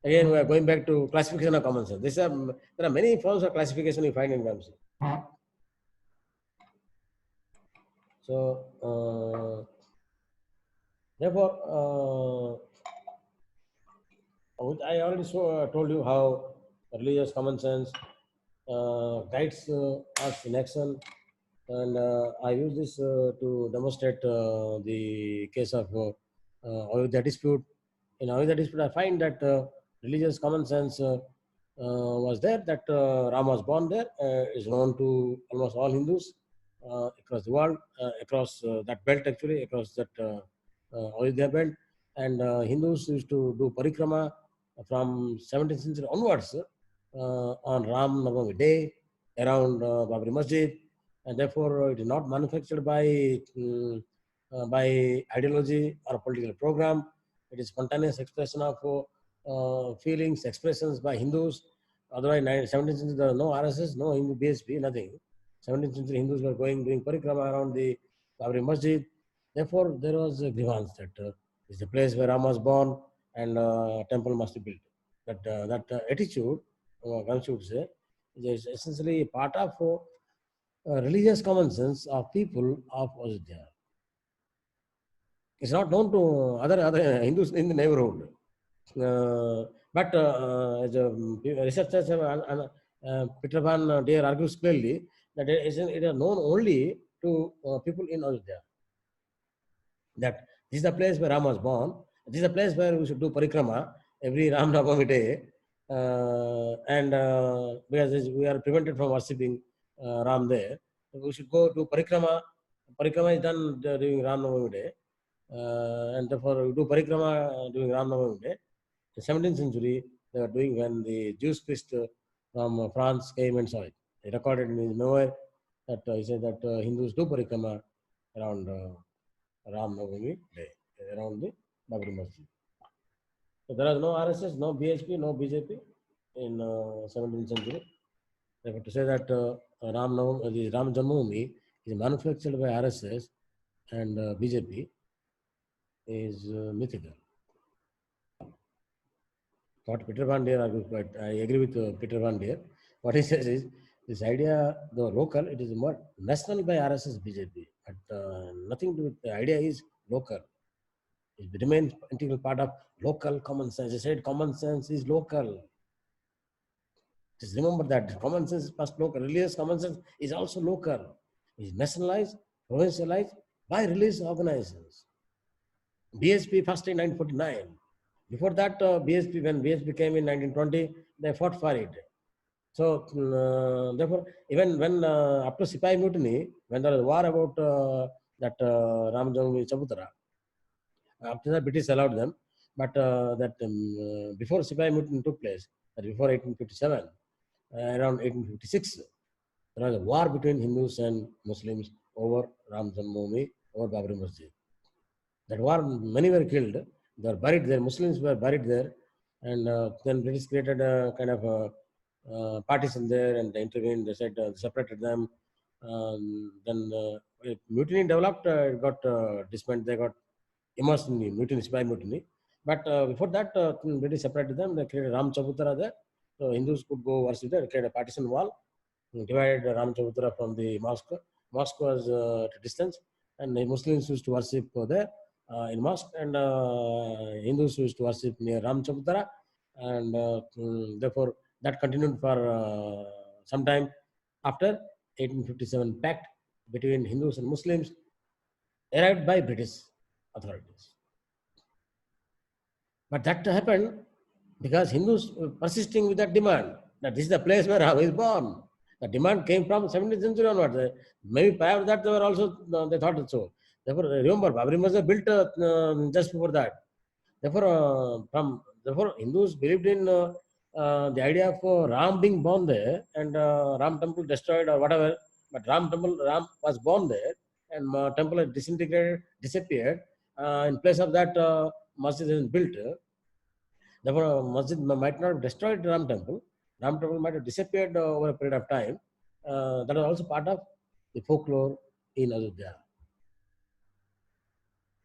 B: Again, we are going back to classification of common sense. There are many forms of classification you find in Gramsci. So, therefore, I already told you how religious common sense guides us in action, and I use this to demonstrate the case of Ayodhya dispute. In Ayodhya dispute, I find that religious common sense was there, that Ram was born there, is known to almost all Hindus across the world, across that belt actually, across that Ayodhya belt. And Hindus used to do parikrama from 17th century onwards on Ram Navami day around Babri Masjid, and therefore it is not manufactured by ideology or political program. It is spontaneous expression of feelings, expressions by Hindus. Otherwise, 17th century there was no RSS, no Hindu BSP, nothing. 17th century Hindus were doing parikrama around the Babri Masjid. Therefore, there was a grievance that is the place where Ram was born and temple must be built. That attitude, Gramsci would say, is essentially part of religious common sense of people of Ayodhya. It's not known to other Hindus in the neighborhood. But as researchers have, Peter Van Deer argues clearly that it is known only to people in Ayodhya. That this is the place where Ram was born. This is the place where we should do parikrama every Ram Navami day. And because we are prevented from worshipping Ram there, we should go to parikrama. Parikrama is done during Ram Navami day. And therefore we do parikrama during Ram Navami day. In the 17th century, they were doing when the Jewish priest from France came and saw it. He recorded in his memoir that he said that Hindus do parikrama around Ram Navami day, around the Babri Masjid. So there was no RSS, no BHP, no BJP in 17th century. Therefore, to say that Ram Janmabhoomi is manufactured by RSS and BJP is mythical. What Peter Van Deer argues, but I agree with Peter Van Deer. What he says is this idea, though local, it is more national by RSS BJP, but nothing to do with the idea is local. It remains integral part of local common sense. I said common sense is local. Just remember that common sense is first local. Religious common sense is also local. It is nationalized, provincialized by religious organizations. BSP first in 1949. Before that, BSP, when BSP came in 1920, they fought for it. So, therefore, even when up to Sipai Mutiny, when there was war about that Ram Janmabhoomi Chabutara, after that British allowed them, but before Sipai Mutiny took place, before 1857, around 1856, there was a war between Hindus and Muslims over Ram Janmabhoomi, over Babri Masjid. That war, many were killed. They were buried there. Muslims were buried there, and then British created a kind of partition there, and they intervened. They said separated them. Then mutiny developed. It got disbanded. They got immersed in the mutiny, Sipai Mutiny. But before that, British separated them. They created Ram Chabutara there, so Hindus could go worship there. They created a partition wall, divided Ram Chabutara from the mosque. Mosque was at a distance, and the Muslims used to worship there. In mosque, and Hindus used to worship near Ram Chabutara, and therefore that continued for some time after 1857 pact. between Hindus and Muslims arrived by British authorities. But that happened because Hindus were persisting with that demand that this is the place where Ram is born. The demand came from 17th century onwards. Maybe prior to that they were also they thought it so. Therefore, remember Babri Masjid built just before that. Therefore, Hindus believed in the idea of Ram being born there and Ram temple destroyed or whatever. But Ram was born there and temple had disintegrated, disappeared. In place of that, masjid is built. Therefore, masjid might not have destroyed Ram temple. Ram temple might have disappeared over a period of time. That was also part of the folklore in Ayodhya.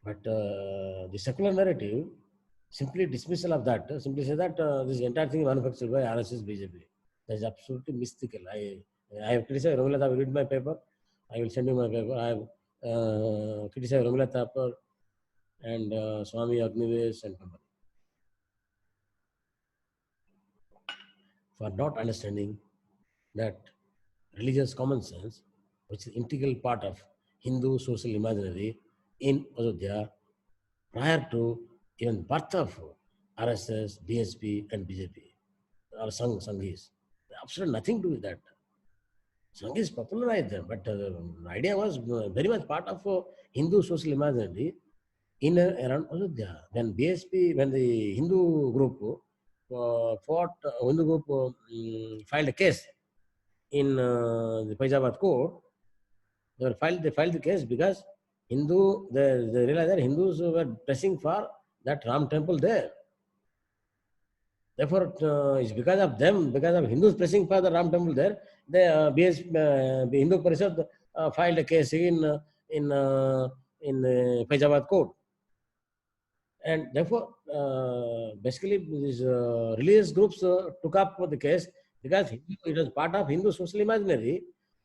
B: But the secular narrative simply dismissal of that, simply say that this entire thing is manufactured by RSS BJP. That is absolutely mystical. I have criticized Ramila. I will read my paper. I will send you my paper. I have criticized Ramila Thapar and Swami Agnivesh and company for not understanding that religious common sense, which is integral part of Hindu social imaginary in Ayodhya, prior to even birth of RSS, BSP, and BJP, or Sanghis. Absolutely nothing to do with that. Sanghis popularized them, but the idea was very much part of Hindu social imaginary in around Ayodhya. When BSP, when the Hindu group filed a case in the Faizabad court, they filed the case because they realized that Hindus were pressing for that Ram temple there. Therefore, it's because of them, because of Hindus pressing for the Ram temple there, the Hindu Parishad filed a case in Faizabad court. And therefore, basically, these religious groups took up the case because it was part of Hindu social imaginary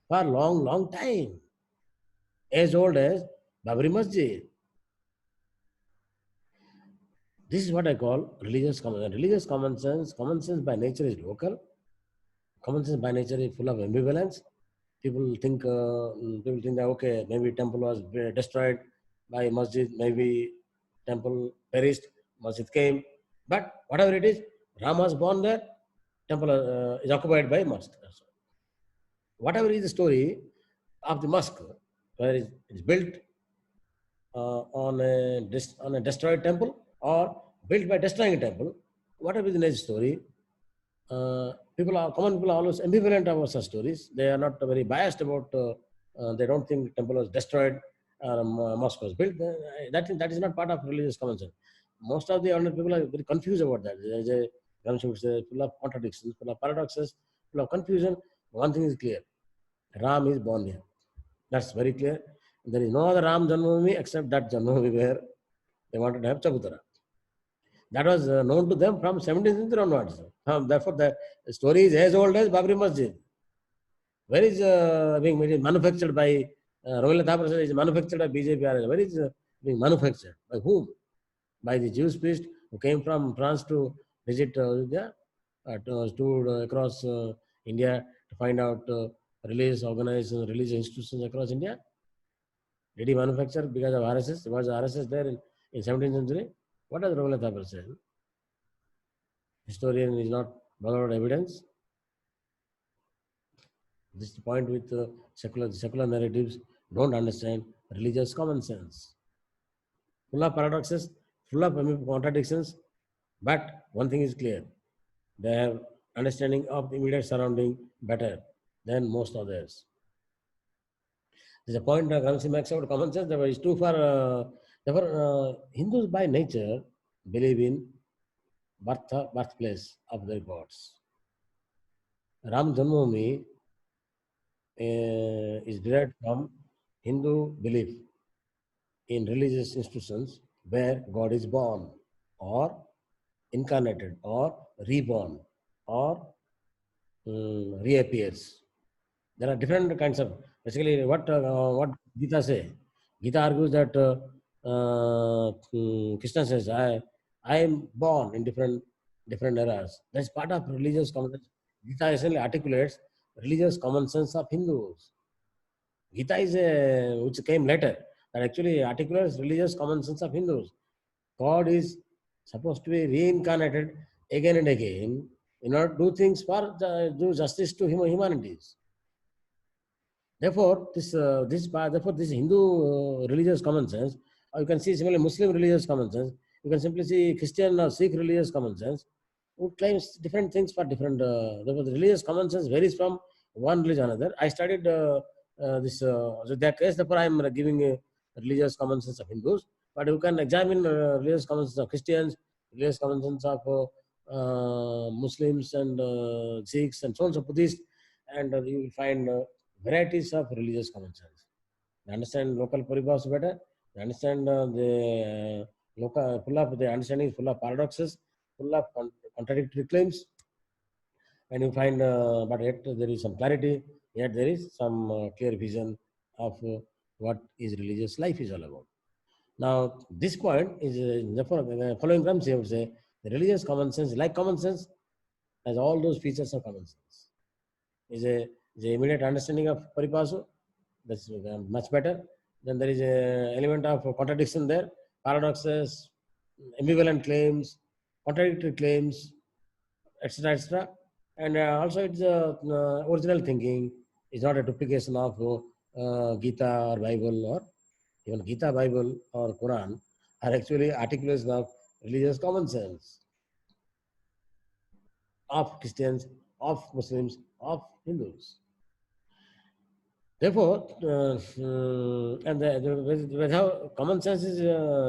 B: for a long time, as old as Babri Masjid. This is what I call religious common sense. Religious common sense. Common sense by nature is local. Common sense by nature is full of ambivalence. People think that okay, maybe temple was destroyed by masjid, maybe temple perished, masjid came. But whatever it is, Ram was born there, temple is occupied by mosque. Whatever is the story of the mosque, whether it's built on a destroyed temple or built by destroying a temple, whatever is the nature story, common people are always ambivalent about such stories. They are not very biased about, they don't think temple was destroyed or mosque was built. That is not part of religious common sense. Most of the ordinary people are very confused about that. There's a full of contradictions, full of paradoxes, full of confusion. One thing is clear. Ram is born here. That's very clear. There is no other Ram Janmabhoomi except that Janmabhoomi where they wanted to have Chabutara. That was known to them from 17th century onwards. Therefore, the story is as old as Babri Masjid. Where is being manufactured by Ramila Thapar is manufactured by BJP? Where is being manufactured? By whom? By the Jewish priest who came from France to visit India, toured across India to find out religious organizations, religious institutions across India. Did he manufacture because of RSS? Was RSS there in 17th century? What does Ramila Thapar say? Historian is not bothered evidence. This is the point with secular narratives don't understand religious common sense. Full of paradoxes, full of contradictions, but one thing is clear. They have understanding of the immediate surrounding better than most others. There's a point that Gramsci makes about common sense that is too far. Therefore, Hindus by nature believe in birthplace of their gods. Ram Janmabhoomi is derived from Hindu belief in religious institutions where God is born or incarnated or reborn or reappears. There are different kinds of, basically what Gita say. Gita argues that Krishna says, I am born in different eras. That's part of religious common sense. Gita essentially articulates religious common sense of Hindus. Gita is which came later, that actually articulates religious common sense of Hindus. God is supposed to be reincarnated again and again in order to do things for do justice to humanities. Therefore, this Hindu religious common sense, or you can see similarly Muslim religious common sense, you can simply see Christian or Sikh religious common sense, who claims different things for different. Therefore, the religious common sense varies from one religion to another. I studied this, so that case, therefore, I am giving a religious common sense of Hindus, but you can examine religious common sense of Christians, religious common sense of Muslims and Sikhs and so on, so Buddhists, and you will find varieties of religious common sense. They understand local paribhas better. They understand the local the understanding is full of paradoxes, full of contradictory claims, and you find, but yet there is some clarity. Yet there is some clear vision of what is religious life is all about. Now, this point is therefore the following comes here would say the religious common sense, like common sense, has all those features of common sense. Is the immediate understanding of paripasu, that's much better. Then there is an element of contradiction there, paradoxes, ambivalent claims, contradictory claims, etc., etc. And also it's original thinking. It's not a duplication of Gita or Bible, or even Gita, Bible or Quran are actually articulations of religious common sense of Christians, of Muslims, of Hindus. Therefore, and how common sense is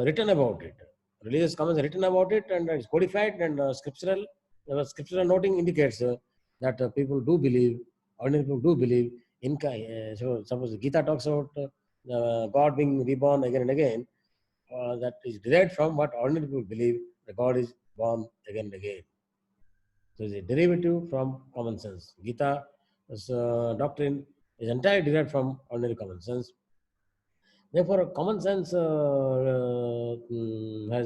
B: written about it. Religious common sense written about it, and it's codified and scriptural. Scriptural noting indicates that people do believe, ordinary people do believe in. So suppose Gita talks about God being reborn again and again. That is derived from what ordinary people believe, that God is born again and again. So it's a derivative from common sense. Gita doctrine is entirely derived from ordinary common sense. Therefore, common sense has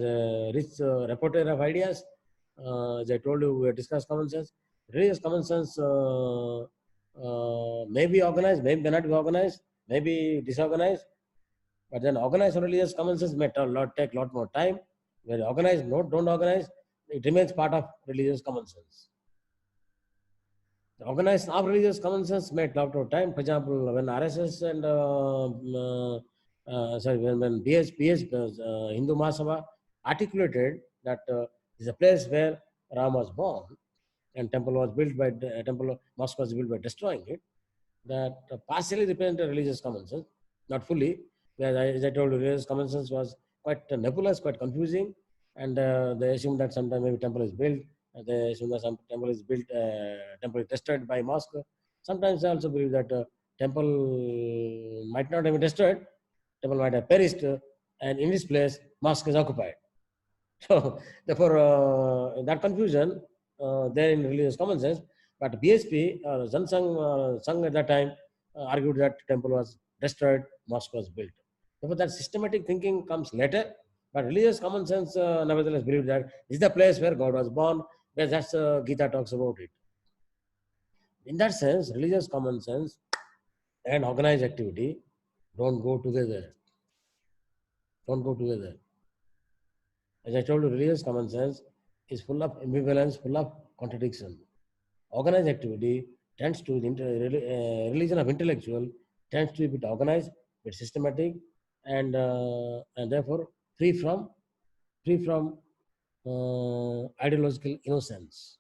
B: a rich repertoire of ideas. As I told you, we discussed common sense. Religious common sense may be organized, may not be organized, may be disorganized. But then organized religious common sense may take a lot more time. When organized, don't organize, it remains part of religious common sense. The organized of religious common sense may take a lot of time. For example, when RSS and when Hindu Mahasabha articulated that is a place where Ram was born, and temple was built by mosque was built by destroying it. That partially represented religious common sense, not fully. As I told you, religious common sense was quite nebulous, quite confusing, and they assumed that sometime maybe temple is built. They assume that some temple is built, temple is destroyed by mosque. Sometimes they also believe that temple might not have been destroyed, temple might have perished, and in this place, mosque is occupied. So, therefore, that confusion there in religious common sense. But BSP, Sangh at that time argued that temple was destroyed, mosque was built. Therefore, that systematic thinking comes later. But religious common sense, nevertheless, believed that this is the place where God was born. That's Gita talks about it. In that sense, religious common sense and organized activity don't go together. Don't go together. As I told you, religious common sense is full of ambivalence, full of contradiction. Organized activity tends to, religion of intellectual tends to be a bit organized, a bit systematic, and therefore free from ideological innocence.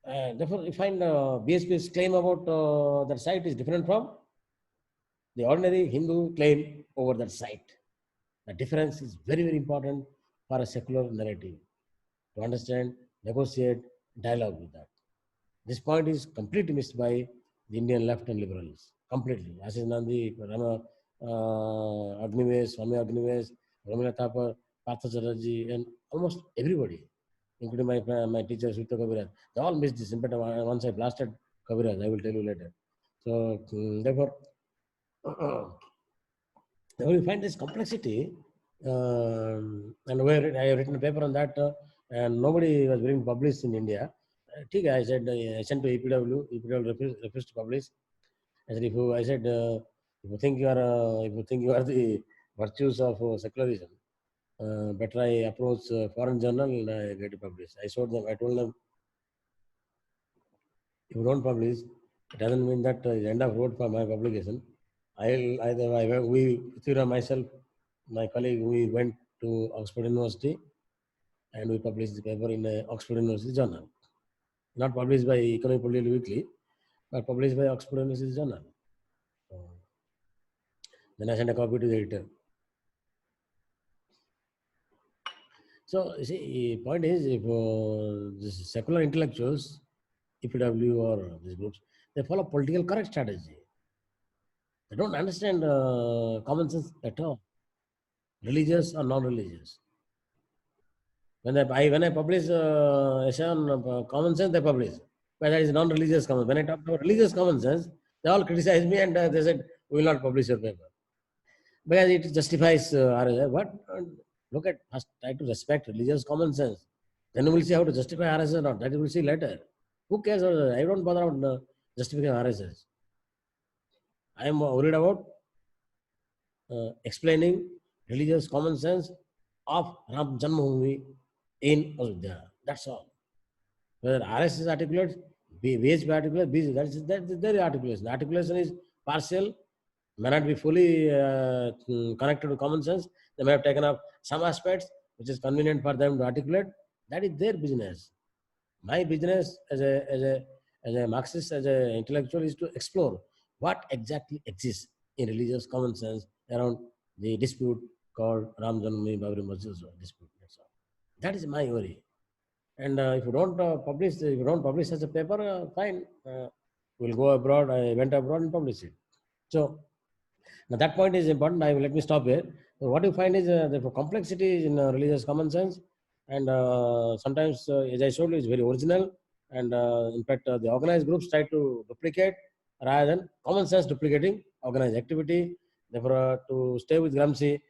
B: Therefore, you find BSP's claim about that site is different from the ordinary Hindu claim over that site. The difference is very, very important for a secular narrative to understand, negotiate, dialogue with that. This point is completely missed by the Indian left and liberals. Completely. Ashish Nandi, Rama Agnivesh, Swami Agnivesh, Ramila Thapar, Partha Chatterjee, and almost everybody, including my teacher Sutta Kaviraj, they all missed this. In fact, once I blasted Kaviraj, I will tell you later. So, therefore, you find this complexity, and where I have written a paper on that, and nobody was willing to publish in India. I said, I sent to EPW refused to publish. I said, if you think you are the virtues of secularism, better I approach foreign journal and I get it published. I told them, if you don't publish, it doesn't mean that the end of road for my publication. Prithviraj, myself, my colleague, we went to Oxford University and we published the paper in Oxford University Journal. Not published by Economic Political Weekly, but published by Oxford University Journal. Then I sent a copy to the editor. So, you see, the point is, if this secular intellectuals, EPW or these groups, they follow political correct strategy. They don't understand common sense at all, religious or non-religious. When I publish essay on common sense, they publish. But that is non-religious common. When I talk about religious common sense, they all criticize me and they said, we will not publish your paper. Because it justifies RSS. What? Look at, first try to respect religious common sense. Then we will see how to justify RSS or not. That we will see later. Who cares? I don't bother about justifying RSS. I am worried about explaining religious common sense of Ram Janmabhoomi in Ayodhya. That's all. Whether RSS articulates, VHP articulates, that's their articulation. Articulation is partial, may not be fully connected to common sense. They may have taken up some aspects which is convenient for them to articulate. That is their business. My business as a Marxist, as an intellectual, is to explore what exactly exists in religious common sense around the dispute called Ram Janmabhoomi Babri Masjid dispute. That's all. That is my worry. And if you don't publish such a paper, fine. We'll go abroad. I went abroad and published it. So now that point is important. Let me stop here. So what you find is the complexity in religious common sense, and sometimes, as I showed you, it's very original. And in fact, the organized groups try to duplicate rather than common sense duplicating organized activity. Therefore, to stay with Gramsci,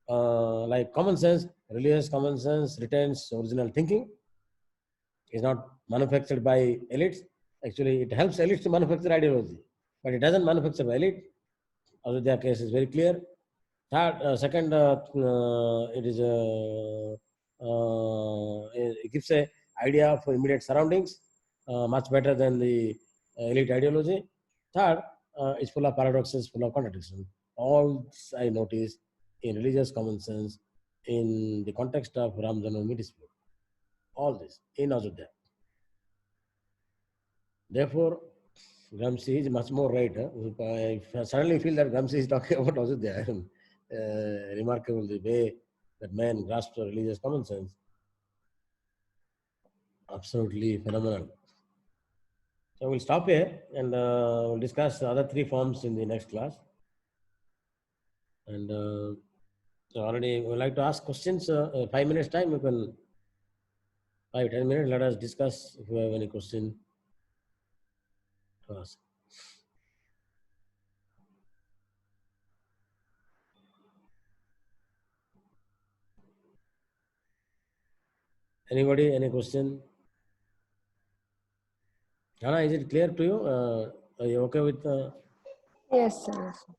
B: like common sense, religious common sense retains original thinking. Is not manufactured by elites. Actually, it helps elites to manufacture ideology, but it doesn't manufacture by elite. Also, their case is very clear. Third, second, it is it gives a idea of immediate surroundings, much better than the elite ideology. Third, it's full of paradoxes, full of contradictions. All this I noticed in religious common sense in the context of Ram Janmabhoomi dispute. All this in Ayodhya. Therefore, Gramsci is much more right. If I suddenly feel that Gramsci is talking about Ayodhya, remarkable the way that man grasps religious common sense. Absolutely phenomenal. So we'll stop here and we'll discuss the other three forms in the next class. And so already we would like to ask questions. 5 minutes time, you can 5-10 minutes. Let us discuss if you have any question to ask. Anybody, any question? Jana, is it clear to you? Are you okay with?
E: Yes, sir. Yes, sir.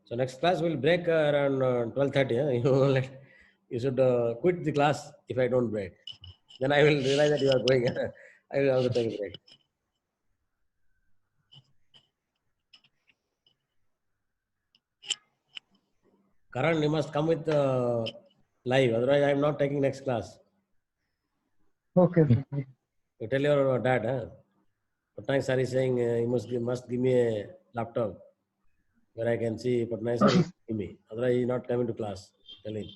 B: So next class will break around 12:30. You should quit the class if I don't break. Then I will realize that you are going. I will also take a break. Karan, you must come with live. Otherwise, I am not taking next class.
C: Okay.
B: You tell your dad. Patnaik sir is saying he must give me a laptop where I can see Patnaik sir. Give me. Otherwise, he is not coming to class. Tell him.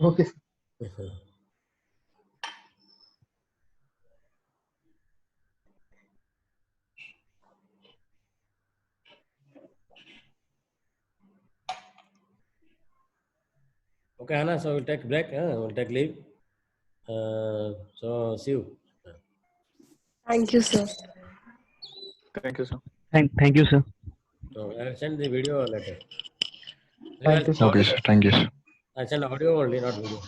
C: Okay.
B: Okay, Anna. So we'll take break. We'll take leave. So see you.
E: Thank you, sir.
D: Thank you, sir.
F: Thank you, sir.
B: So I'll send the video later.
C: Thank you, sir.
F: Okay, sir. Thank you, sir.
B: I send audio only, not video.